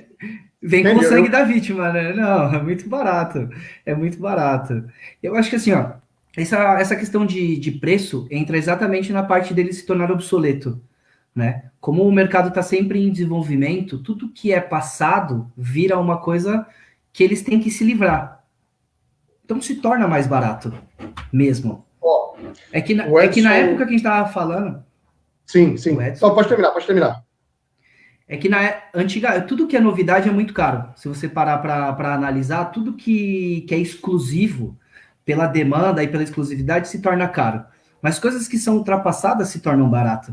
Vem com o sangue da vítima, né? Não, é muito barato. É muito barato. Eu acho que assim, ó, essa questão de preço entra exatamente na parte dele se tornar obsoleto. né? Como o mercado está sempre em desenvolvimento, tudo que é passado vira uma coisa que eles têm que se livrar. Então se torna mais barato mesmo. Ó, É que na Edson... época que a gente estava falando... Sim. Então, pode terminar. É que na antiga, tudo que é novidade é muito caro. Se você parar para analisar, tudo que é exclusivo pela demanda e pela exclusividade se torna caro. Mas coisas que são ultrapassadas se tornam barato,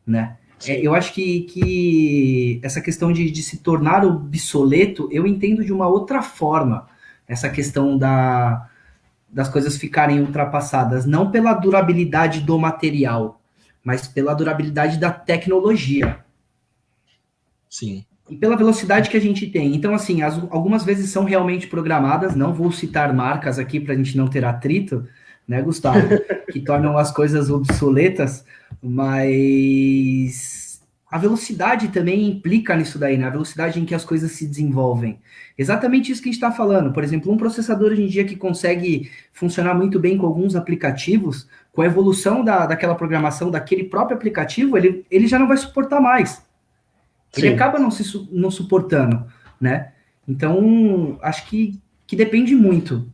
né? Eu acho que essa questão de se tornar obsoleto, eu entendo de uma outra forma. Essa questão das coisas ficarem ultrapassadas, não pela durabilidade do material, mas pela durabilidade da tecnologia. Sim. E pela velocidade que a gente tem. Então, assim, algumas vezes são realmente programadas, não vou citar marcas aqui para a gente não ter atrito, né, Gustavo? Que tornam as coisas obsoletas, mas a velocidade também implica nisso daí, né? A velocidade em que as coisas se desenvolvem. Exatamente isso que a gente está falando. Por exemplo, um processador hoje em dia que consegue funcionar muito bem com alguns aplicativos, com a evolução daquela programação, daquele próprio aplicativo, ele já não vai suportar mais. Ele acaba não suportando, né? Então, acho que depende muito.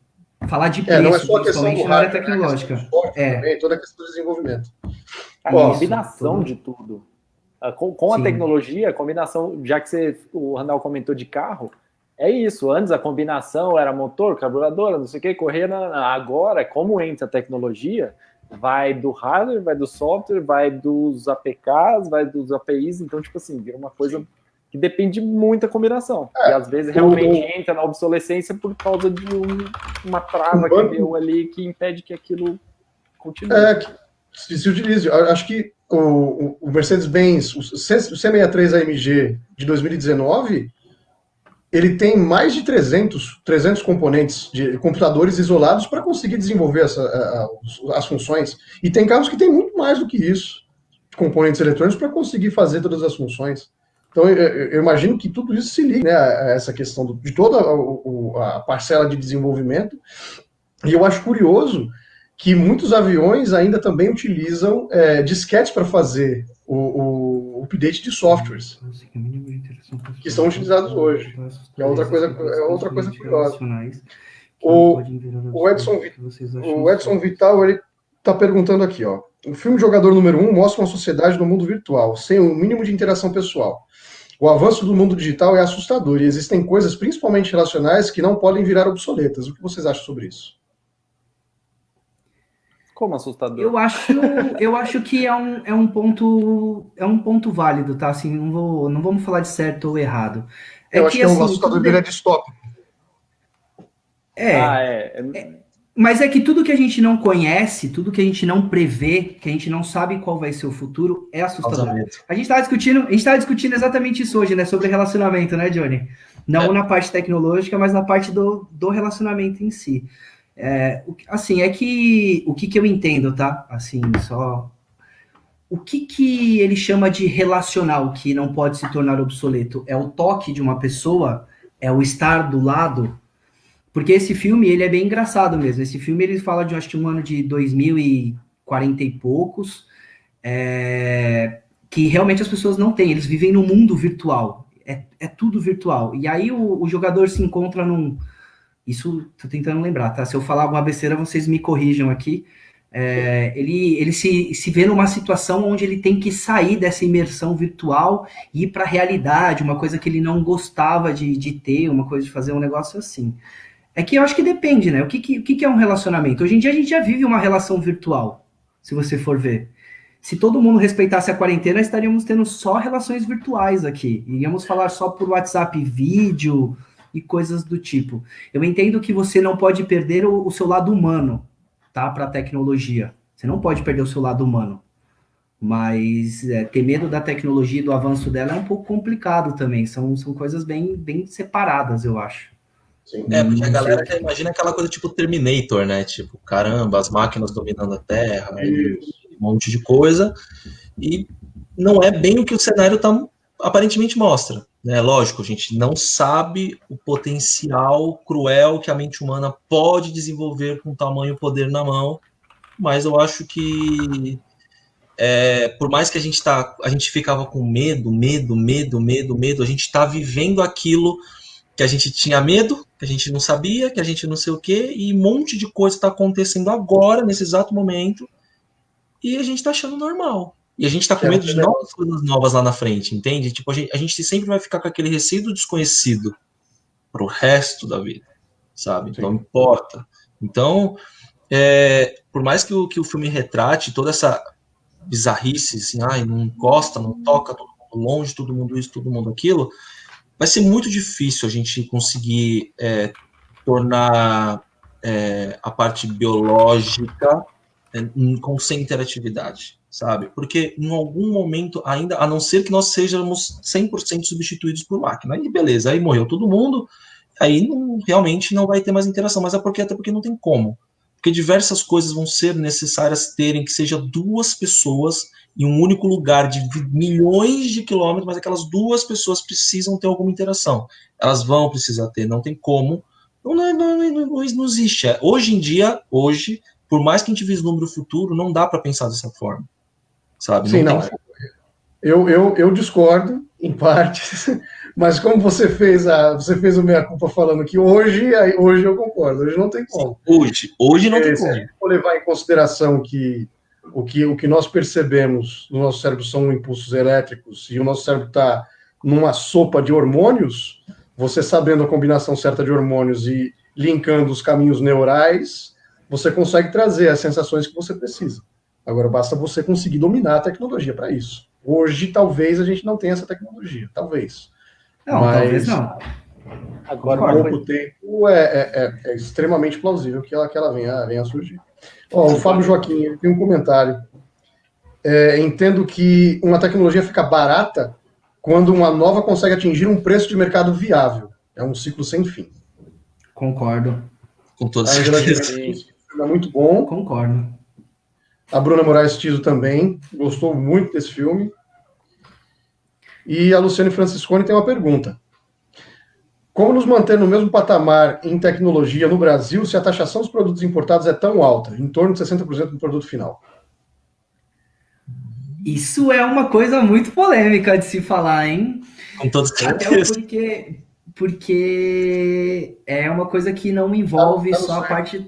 Falar de preço, não é só a principalmente na área tecnológica. Também, toda a questão do desenvolvimento. A combinação de tudo. Com a tecnologia, a combinação, já que o Randall comentou de carro, é isso. Antes a combinação era motor, carburadora, não sei o que, correr. Agora, como entra a tecnologia, vai do hardware, vai do software, vai dos APKs, vai dos APIs, então, tipo assim, vira uma coisa que depende muito da combinação. E às vezes realmente entra na obsolescência por causa de uma trava que deu ali que impede que aquilo continue. Que se utilize. Acho que o Mercedes-Benz, o C63 AMG de 2019, ele tem mais de 300 componentes de computadores isolados para conseguir desenvolver as funções. E tem carros que tem muito mais do que isso, de componentes eletrônicos, para conseguir fazer todas as funções. Então, eu imagino que tudo isso se liga, né, a essa questão de toda a parcela de desenvolvimento. E eu acho curioso que muitos aviões ainda também utilizam disquetes para fazer o update de softwares que são utilizados hoje. É outra coisa curiosa. O Edson Vital, ele está perguntando aqui, ó. O filme Jogador Número 1 mostra uma sociedade no mundo virtual, sem o mínimo de interação pessoal. O avanço do mundo digital é assustador e existem coisas, principalmente relacionais, que não podem virar obsoletas. O que vocês acham sobre isso? Como assustador? Eu acho que é um ponto válido, tá? Assim, não vamos falar de certo ou errado. Eu acho que o assustador dele é distópico. Mas é que tudo que a gente não conhece, tudo que a gente não prevê, que a gente não sabe qual vai ser o futuro, é assustador. A gente estava discutindo exatamente isso hoje, né? Sobre relacionamento, né, Johnny? Não na parte tecnológica, mas na parte do relacionamento em si. Assim, o que eu entendo, tá? Assim, só... O que ele chama de relacional, que não pode se tornar obsoleto? É o toque de uma pessoa? É o estar do lado? Porque esse filme, ele é bem engraçado mesmo. Esse filme, ele fala de, acho que um ano de 2040 e poucos, que realmente as pessoas não têm. Eles vivem no mundo virtual. É tudo virtual. E aí o jogador se encontra num... Isso, tô tentando lembrar, tá? Se eu falar alguma besteira, vocês me corrijam aqui. Ele se vê numa situação onde ele tem que sair dessa imersão virtual e ir para a realidade, uma coisa que ele não gostava de ter, uma coisa de fazer um negócio assim. É que eu acho que depende, né? O que é um relacionamento? Hoje em dia a gente já vive uma relação virtual, se você for ver. Se todo mundo respeitasse a quarentena, estaríamos tendo só relações virtuais aqui. Iríamos falar só por WhatsApp, vídeo e coisas do tipo. Eu entendo que você não pode perder o seu lado humano, tá? Para a tecnologia. Você não pode perder o seu lado humano. Mas ter medo da tecnologia e do avanço dela é um pouco complicado também. São coisas bem separadas, eu acho. Sim. Porque a galera já imagina aquela coisa tipo Terminator, né? Tipo, caramba, as máquinas dominando a Terra, um monte de coisa. E não é bem o que o cenário aparentemente mostra. Né? Lógico, a gente não sabe o potencial cruel que a mente humana pode desenvolver com tamanho poder na mão, mas eu acho que por mais que a gente ficava com medo, a gente está vivendo aquilo que a gente tinha medo, que a gente não sabia, que a gente não sei o quê, e um monte de coisa está acontecendo agora, nesse exato momento, e a gente está achando normal. E a gente está com medo de novas coisas novas lá na frente, entende? Tipo, a gente sempre vai ficar com aquele receio do desconhecido pro resto da vida, sabe? Sim. Não importa. Então, por mais que o filme retrate toda essa bizarrice, assim, não encosta, não toca, todo mundo longe, todo mundo isso, todo mundo aquilo, vai ser muito difícil a gente conseguir tornar a parte biológica sem interatividade, sabe? Porque em algum momento ainda, a não ser que nós sejamos 100% substituídos por máquina, aí beleza, aí morreu todo mundo, aí realmente não vai ter mais interação, mas até porque não tem como. Porque diversas coisas vão ser necessárias terem que seja duas pessoas em um único lugar de milhões de quilômetros, mas aquelas duas pessoas precisam ter alguma interação. Elas vão precisar ter, não tem como. Não existe. Hoje em dia, por mais que a gente vislumbre o futuro, não dá para pensar dessa forma. Sabe? Sim, não. Eu discordo, em partes, mas como você fez o meia-culpa falando que hoje eu concordo, hoje não tem como. Hoje não tem como. Se a gente for levar em consideração que o que nós percebemos no nosso cérebro são impulsos elétricos e o nosso cérebro está numa sopa de hormônios, você sabendo a combinação certa de hormônios e linkando os caminhos neurais, você consegue trazer as sensações que você precisa. Agora, basta você conseguir dominar a tecnologia para isso. Hoje, talvez, a gente não tenha essa tecnologia. Talvez. Não, mas talvez não. Agora, com pouco tempo, é extremamente plausível que ela venha a surgir. O Fábio Joaquim tem um comentário. Entendo que uma tecnologia fica barata quando uma nova consegue atingir um preço de mercado viável. É um ciclo sem fim. Concordo. Com toda certeza. É muito bom. Concordo. A Bruna Moraes Tiso também gostou muito desse filme. E a Luciane Franciscone tem uma pergunta. Como nos manter no mesmo patamar em tecnologia no Brasil se a taxação dos produtos importados é tão alta, em torno de 60% do produto final? Isso é uma coisa muito polêmica de se falar, hein? Com toda certeza. Porque é uma coisa que não envolve só a parte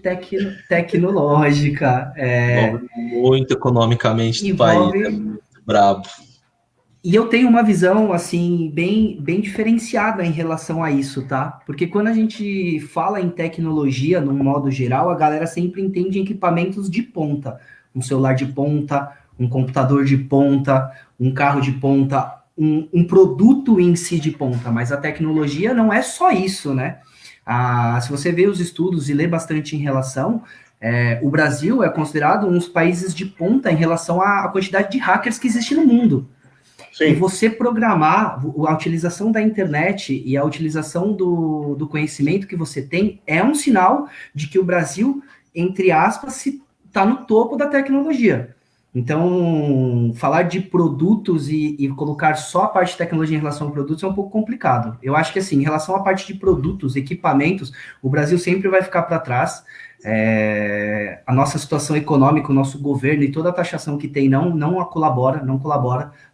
tecnológica. Envolve muito economicamente do país, é muito brabo. E eu tenho uma visão, assim, bem diferenciada em relação a isso, tá? Porque quando a gente fala em tecnologia, num modo geral, a galera sempre entende equipamentos de ponta. Um celular de ponta, um computador de ponta, um carro de ponta, um produto em si de ponta, mas a tecnologia não é só isso, né? Se você vê os estudos e lê bastante em relação, o Brasil é considerado um dos países de ponta em relação à quantidade de hackers que existe no mundo. Sim. E você programar a utilização da internet e a utilização do conhecimento que você tem é um sinal de que o Brasil, entre aspas, está no topo da tecnologia. Então, falar de produtos e colocar só a parte de tecnologia em relação a produtos é um pouco complicado. Eu acho que, assim, em relação à parte de produtos, equipamentos, o Brasil sempre vai ficar para trás. A nossa situação econômica, o nosso governo e toda a taxação que tem não colabora.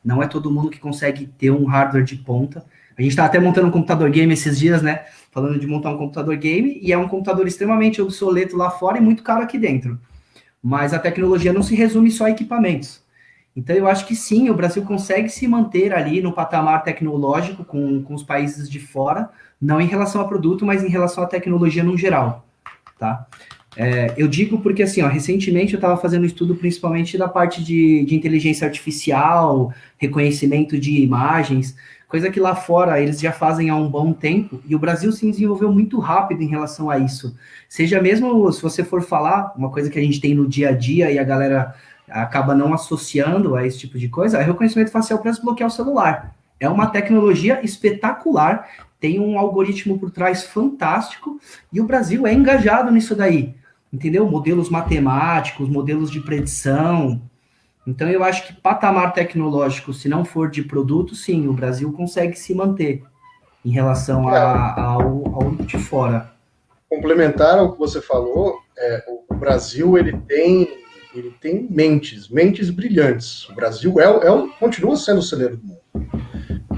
Não é todo mundo que consegue ter um hardware de ponta. A gente está até montando um computador game esses dias, né? Falando de montar um computador game, e é um computador extremamente obsoleto lá fora e muito caro aqui dentro. Mas a tecnologia não se resume só a equipamentos. Então, eu acho que sim, o Brasil consegue se manter ali no patamar tecnológico com os países de fora, não em relação a produto, mas em relação à tecnologia no geral, tá? Eu digo porque, assim, recentemente eu estava fazendo um estudo principalmente da parte de inteligência artificial, reconhecimento de imagens, coisa que lá fora eles já fazem há um bom tempo, e o Brasil se desenvolveu muito rápido em relação a isso. Seja mesmo, se você for falar, uma coisa que a gente tem no dia a dia e a galera acaba não associando a esse tipo de coisa, é reconhecimento facial para desbloquear o celular. É uma tecnologia espetacular, tem um algoritmo por trás fantástico, e o Brasil é engajado nisso daí, entendeu? Modelos matemáticos, modelos de predição. Então, eu acho que patamar tecnológico, se não for de produto, sim, o Brasil consegue se manter em relação ao de fora. Complementar ao que você falou, o Brasil ele tem ele tem mentes brilhantes. O Brasil continua sendo o celeiro do mundo.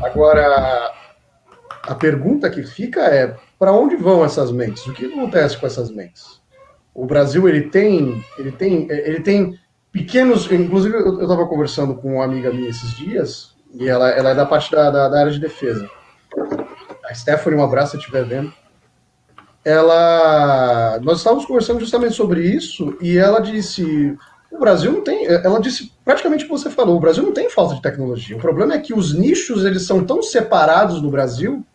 Agora, a pergunta que fica é, para onde vão essas mentes? O que acontece com essas mentes? O Brasil, ele tem pequenos... Inclusive, eu estava conversando com uma amiga minha esses dias, e ela é da parte da área de defesa. A Stephanie, um abraço se estiver vendo. Nós estávamos conversando justamente sobre isso, e ela disse, o Brasil não tem, ela disse praticamente o que você falou, o Brasil não tem falta de tecnologia, o problema é que os nichos, eles são tão separados no Brasil,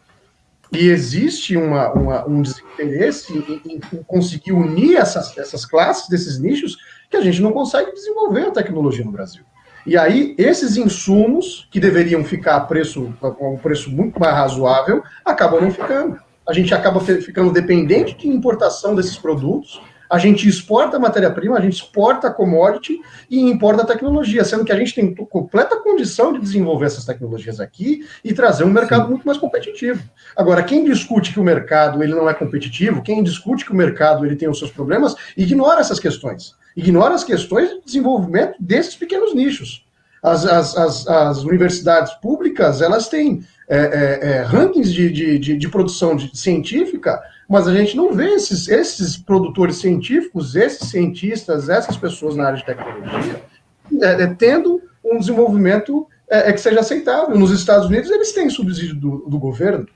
e existe um desinteresse em conseguir unir essas classes desses nichos, que a gente não consegue desenvolver a tecnologia no Brasil. E aí, esses insumos, que deveriam ficar a um preço muito mais razoável, acabam não ficando. A gente acaba ficando dependente de importação desses produtos, a gente exporta a matéria-prima, a gente exporta a commodity e importa a tecnologia, sendo que a gente tem completa condição de desenvolver essas tecnologias aqui e trazer um mercado muito mais competitivo. Agora, quem discute que o mercado ele não é competitivo, quem discute que o mercado ele tem os seus problemas, ignora essas questões. Ignora as questões de desenvolvimento desses pequenos nichos. As universidades públicas, elas têm rankings de produção científica, mas a gente não vê esses produtores científicos, esses cientistas, essas pessoas na área de tecnologia, tendo um desenvolvimento que seja aceitável. Nos Estados Unidos, eles têm subsídio do governo,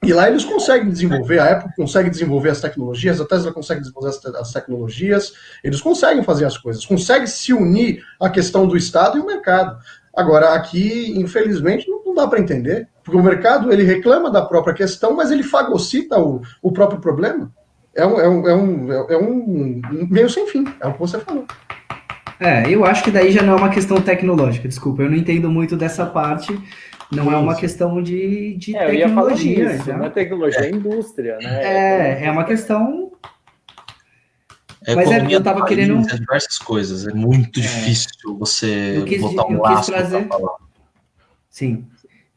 e lá eles conseguem desenvolver, a Apple consegue desenvolver as tecnologias, a Tesla consegue desenvolver as tecnologias, eles conseguem fazer as coisas, conseguem se unir à questão do Estado e o mercado. Agora, aqui, infelizmente, não dá para entender, porque o mercado ele reclama da própria questão, mas ele fagocita o próprio problema. É um meio sem fim, é o que você falou. Eu acho que daí já não é uma questão tecnológica, desculpa, eu não entendo muito dessa parte. Não é uma questão de tecnologia. Eu ia falar isso, não é tecnologia, é indústria, né? É uma questão... Mas eu tava querendo... diversas coisas, é muito difícil você botar um laço pra falar. Sim.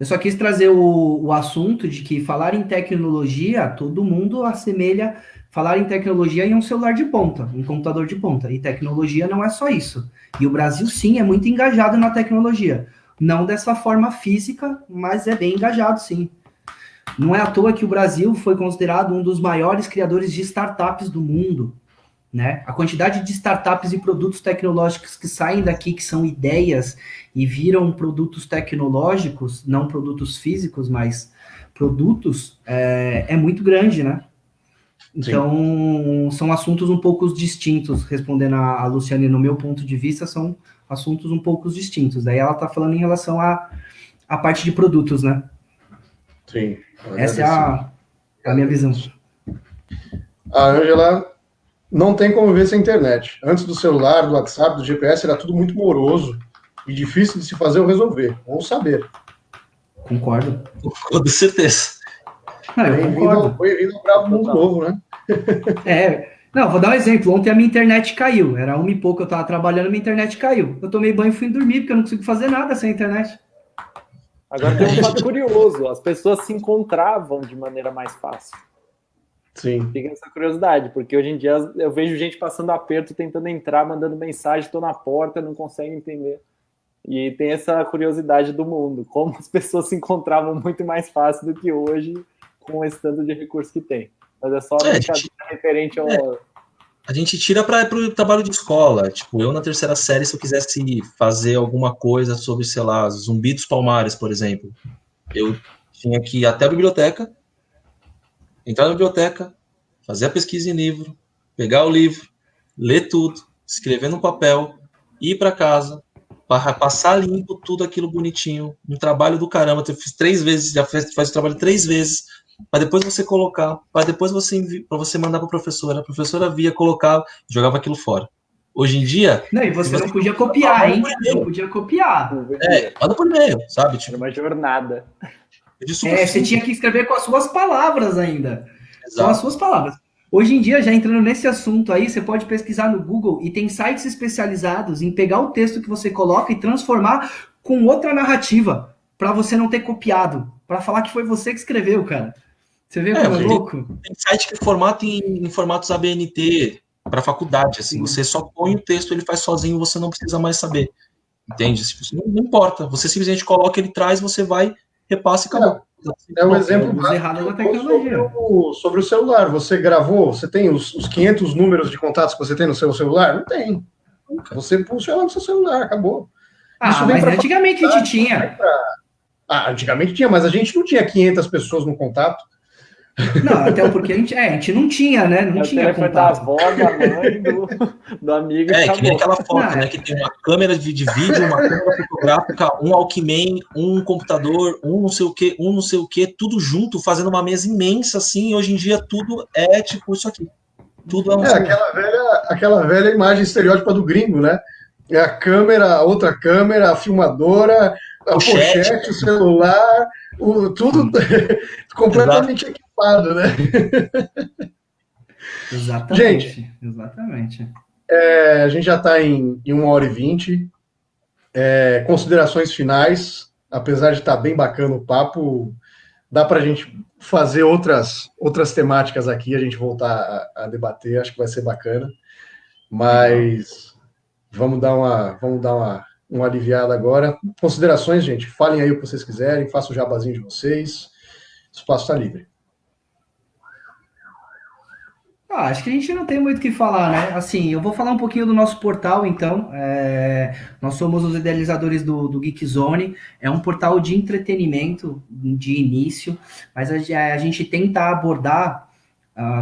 Eu só quis trazer o assunto de que falar em tecnologia, todo mundo assemelha falar em tecnologia em um celular de ponta, um computador de ponta. E tecnologia não é só isso. E o Brasil, sim, é muito engajado na tecnologia. Não dessa forma física, mas é bem engajado, sim. Não é à toa que o Brasil foi considerado um dos maiores criadores de startups do mundo, né? A quantidade de startups e produtos tecnológicos que saem daqui, que são ideias e viram produtos tecnológicos, não produtos físicos, mas produtos, é muito grande, né? Então, sim, são assuntos um pouco distintos, respondendo a Luciane, no meu ponto de vista, são assuntos um pouco distintos. Daí ela está falando em relação à parte de produtos, né? Sim. Essa é a minha visão. A Ângela não tem como ver sem internet. Antes do celular, do WhatsApp, do GPS, era tudo muito moroso e difícil de se fazer ou resolver, ou saber. Concordo. Com certeza. Bem-vindo ao mundo novo, né? Não, vou dar um exemplo. Ontem a minha internet caiu. Era 1h e pouco, eu tava trabalhando, minha internet caiu. Eu tomei banho e fui dormir, porque eu não consigo fazer nada sem internet. Agora tem um fato curioso. As pessoas se encontravam de maneira mais fácil. Sim. Fica essa curiosidade, porque hoje em dia eu vejo gente passando aperto, tentando entrar, mandando mensagem, tô na porta, não consegue entender. E tem essa curiosidade do mundo. Como as pessoas se encontravam muito mais fácil do que hoje, com esse tanto de recurso que tem. Mas é só referente ao... A gente tira para o trabalho de escola. Tipo, eu na terceira série, se eu quisesse fazer alguma coisa sobre, sei lá, Zumbi dos Palmares, por exemplo, eu tinha que ir até a biblioteca, entrar na biblioteca, fazer a pesquisa em livro, pegar o livro, ler tudo, escrever no papel, ir para casa, passar limpo tudo aquilo bonitinho, um trabalho do caramba. Eu fiz 3 vezes, já faz o trabalho 3 vezes, para depois você colocar, para depois você mandar para a professora via, colocava, jogava aquilo fora. Hoje em dia... Não, e você não podia copiar, hein? Não podia copiar. Manda por e-mail, sabe? Tipo, era uma jornada. Você tinha que escrever com as suas palavras ainda. Exato. Com as suas palavras. Hoje em dia, já entrando nesse assunto aí, você pode pesquisar no Google e tem sites especializados em pegar o texto que você coloca e transformar com outra narrativa, para você não ter copiado, para falar que foi você que escreveu, cara. Você vê como é louco? Tem site que formata em formatos ABNT, para faculdade, assim, você só põe o texto, ele faz sozinho, você não precisa mais saber, entende? Não importa, você simplesmente coloca, ele traz, você vai, repassa e acabou. É um exemplo errado da tecnologia. Sobre o celular. Você gravou, você tem os 500 números de contatos que você tem no seu celular? Não tem. Você funciona no seu celular, acabou. Isso mas antigamente a gente tinha. Antigamente tinha, mas a gente não tinha 500 pessoas no contato. Não, até porque a gente não tinha, né? Não tinha contato. Da avó, da mãe, do amigo. Que nem aquela foto, né? Que tem uma câmera de vídeo, uma câmera fotográfica, um Walkman, um computador, um não sei o que, tudo junto, fazendo uma mesa imensa, assim, e hoje em dia tudo é tipo isso aqui. Tudo é um aquela velha imagem estereótipa do gringo, né? É a câmera, a outra câmera, a filmadora, a pochete, o celular, tudo completamente equipado, né? Exatamente. Gente, exatamente. A gente já está em 1h20. Considerações finais, apesar de estar bem bacana o papo, dá para a gente fazer outras temáticas aqui, a gente voltar a debater, acho que vai ser bacana. Mas vamos dar uma aliviada agora. Considerações, gente, falem aí o que vocês quiserem, façam o jabazinho de vocês, o espaço está livre. Acho que a gente não tem muito o que falar, né? Assim, eu vou falar um pouquinho do nosso portal, então. Nós somos os idealizadores do Geek Zone. É um portal de entretenimento de início, mas a gente tenta abordar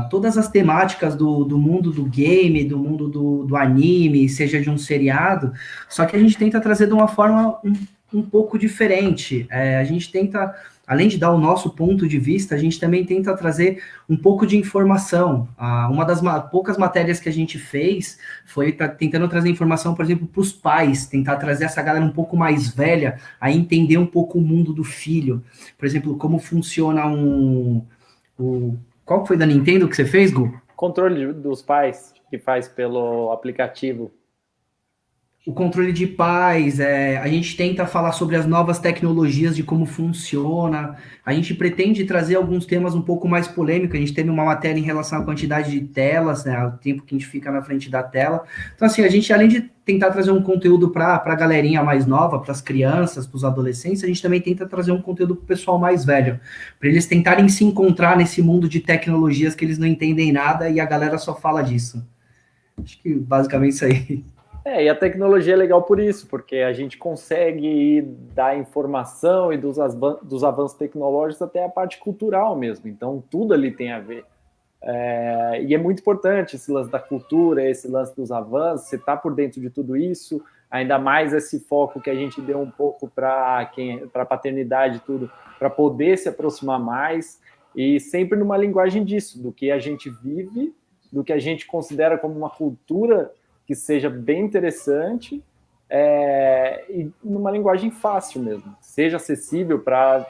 todas as temáticas do mundo do game, do mundo do anime, seja de um seriado, só que a gente tenta trazer de uma forma um pouco diferente. A gente tenta, além de dar o nosso ponto de vista, a gente também tenta trazer um pouco de informação. Uma das poucas matérias que a gente fez foi tentando trazer informação, por exemplo, para os pais, tentar trazer essa galera um pouco mais velha a entender um pouco o mundo do filho. Por exemplo, como funciona qual foi da Nintendo que você fez, Gu? Controle dos pais, que faz pelo aplicativo. O controle de paz, a gente tenta falar sobre as novas tecnologias, de como funciona. A gente pretende trazer alguns temas um pouco mais polêmicos. A gente teve uma matéria em relação à quantidade de telas, né, o tempo que a gente fica na frente da tela. Então, assim, a gente, além de tentar trazer um conteúdo para a galerinha mais nova, para as crianças, para os adolescentes, a gente também tenta trazer um conteúdo para o pessoal mais velho, para eles tentarem se encontrar nesse mundo de tecnologias que eles não entendem nada e a galera só fala disso. Acho que basicamente isso aí. E a tecnologia é legal por isso, porque a gente consegue dar informação e dos avanços tecnológicos até a parte cultural mesmo. Então, tudo ali tem a ver. E é muito importante esse lance da cultura, esse lance dos avanços, você está por dentro de tudo isso, ainda mais esse foco que a gente deu um pouco para a paternidade e tudo, para poder se aproximar mais, e sempre numa linguagem disso, do que a gente vive, do que a gente considera como uma cultura que seja bem interessante e numa linguagem fácil mesmo, seja acessível para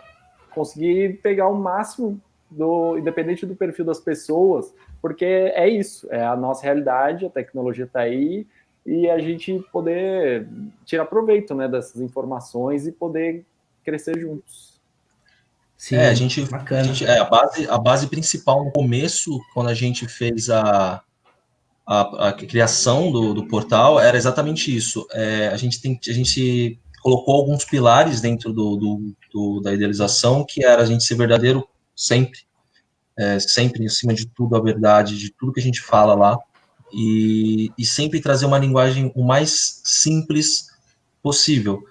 conseguir pegar o máximo, independente do perfil das pessoas, porque é isso, é a nossa realidade, a tecnologia está aí, e a gente poder tirar proveito, né, dessas informações e poder crescer juntos. Sim, a base principal no começo, quando a gente fez a criação do portal, era exatamente isso. A gente colocou alguns pilares dentro da idealização, que era a gente ser verdadeiro sempre, sempre em cima de tudo, a verdade, de tudo que a gente fala lá, e sempre trazer uma linguagem o mais simples possível.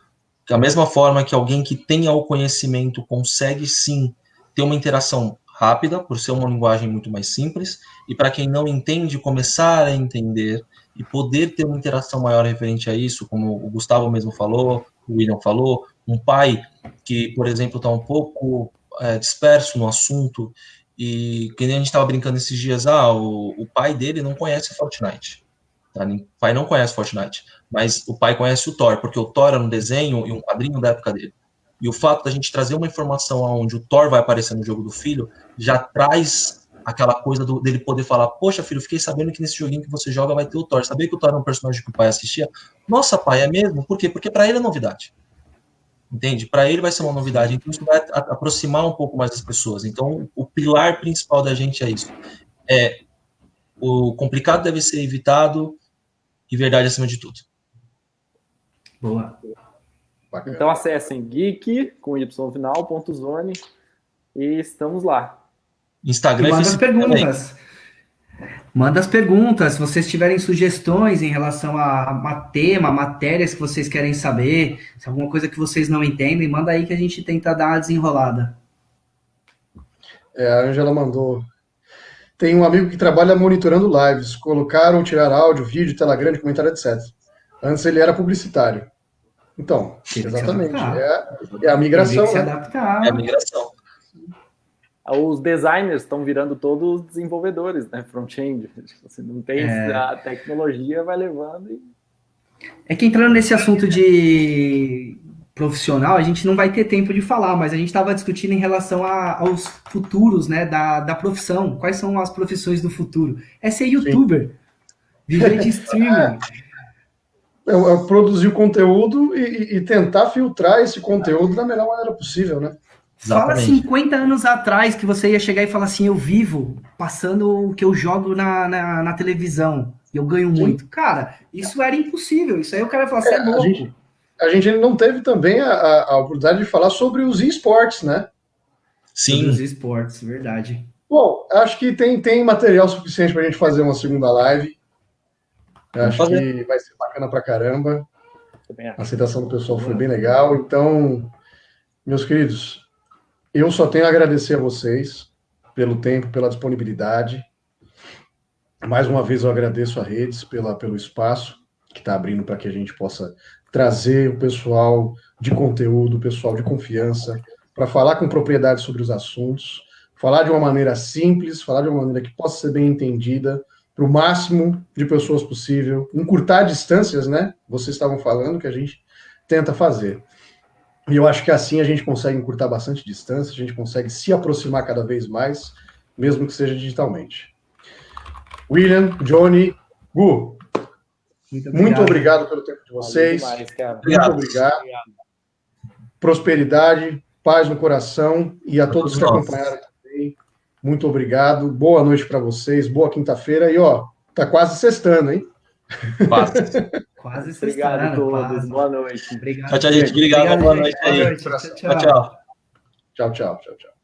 Da mesma forma que alguém que tenha o conhecimento consegue, sim, ter uma interação rápida, por ser uma linguagem muito mais simples, e para quem não entende, começar a entender e poder ter uma interação maior referente a isso, como o Gustavo mesmo falou, o William falou, um pai que, por exemplo, está um pouco disperso no assunto, e que nem a gente estava brincando esses dias, o pai dele não conhece Fortnite. Tá? O pai não conhece Fortnite, mas o pai conhece o Thor, porque o Thor era um desenho e um quadrinho da época dele. E o fato da gente trazer uma informação onde o Thor vai aparecer no jogo do filho, já traz aquela coisa dele poder falar, poxa, filho, fiquei sabendo que nesse joguinho que você joga vai ter o Thor. Sabia que o Thor é um personagem que o pai assistia? Nossa, pai, é mesmo? Por quê? Porque para ele é novidade. Entende? Para ele vai ser uma novidade. Então isso vai aproximar um pouco mais as pessoas. Então o pilar principal da gente é isso. o complicado deve ser evitado e verdade acima de tudo. Boa. Bacana. Então acessem geek, com y final, .zone, e estamos lá. Instagram E e manda as Facebook também. perguntas. Manda as perguntas. Se vocês tiverem sugestões em relação a tema, matérias que vocês querem saber, se alguma coisa que vocês não entendem, manda aí que a gente tenta dar a desenrolada. A Angela mandou. Tem um amigo que trabalha monitorando lives, colocar ou tirar áudio, vídeo, tela grande, comentário, etc. Antes ele era publicitário. Então, Teve que se exatamente. adaptar. É a migração, Teve que se né? adaptar. É a migração. Os designers estão virando todos desenvolvedores, né? Front-end. Você não tem a tecnologia, vai levando e... É que entrando nesse assunto de profissional, a gente não vai ter tempo de falar, mas a gente estava discutindo em relação aos futuros, né, da profissão. Quais são as profissões do futuro? É ser youtuber, viver de streaming. É produzir o conteúdo e tentar filtrar esse conteúdo da melhor maneira possível, né? Fala Exatamente. 50 anos atrás que você ia chegar e falar assim, eu vivo passando o que eu jogo na televisão e eu ganho muito. Cara, isso era impossível. Isso aí o cara ia falar, você é louco. A gente não teve também a oportunidade de falar sobre os esportes, né? Sim. Sobre os esportes, verdade. Bom, acho que tem material suficiente para a gente fazer uma segunda live. Acho que vai ser bacana pra caramba. A aceitação do pessoal foi bem legal. Então, meus queridos, eu só tenho a agradecer a vocês pelo tempo, pela disponibilidade. Mais uma vez eu agradeço a Redes pelo espaço que está abrindo para que a gente possa trazer o pessoal de conteúdo, o pessoal de confiança, para falar com propriedade sobre os assuntos, falar de uma maneira simples, falar de uma maneira que possa ser bem entendida, para o máximo de pessoas possível, encurtar distâncias, né? Vocês estavam falando que a gente tenta fazer. E eu acho que assim a gente consegue encurtar bastante distância, a gente consegue se aproximar cada vez mais, mesmo que seja digitalmente. William, Johnny, Gu, muito obrigado pelo tempo de vocês. Demais, cara. Muito obrigado. Prosperidade, paz no coração e a todos que acompanharam também. Muito obrigado. Boa noite para vocês. Boa quinta-feira. E, ó, tá quase sextando, hein? Quase Obrigado a sextando, todos. quase. Boa noite. Obrigado. Tchau, tchau, gente. Obrigado. Boa noite aí. Boa noite. Tchau, tchau. Tchau, tchau. Tchau, tchau, tchau, tchau.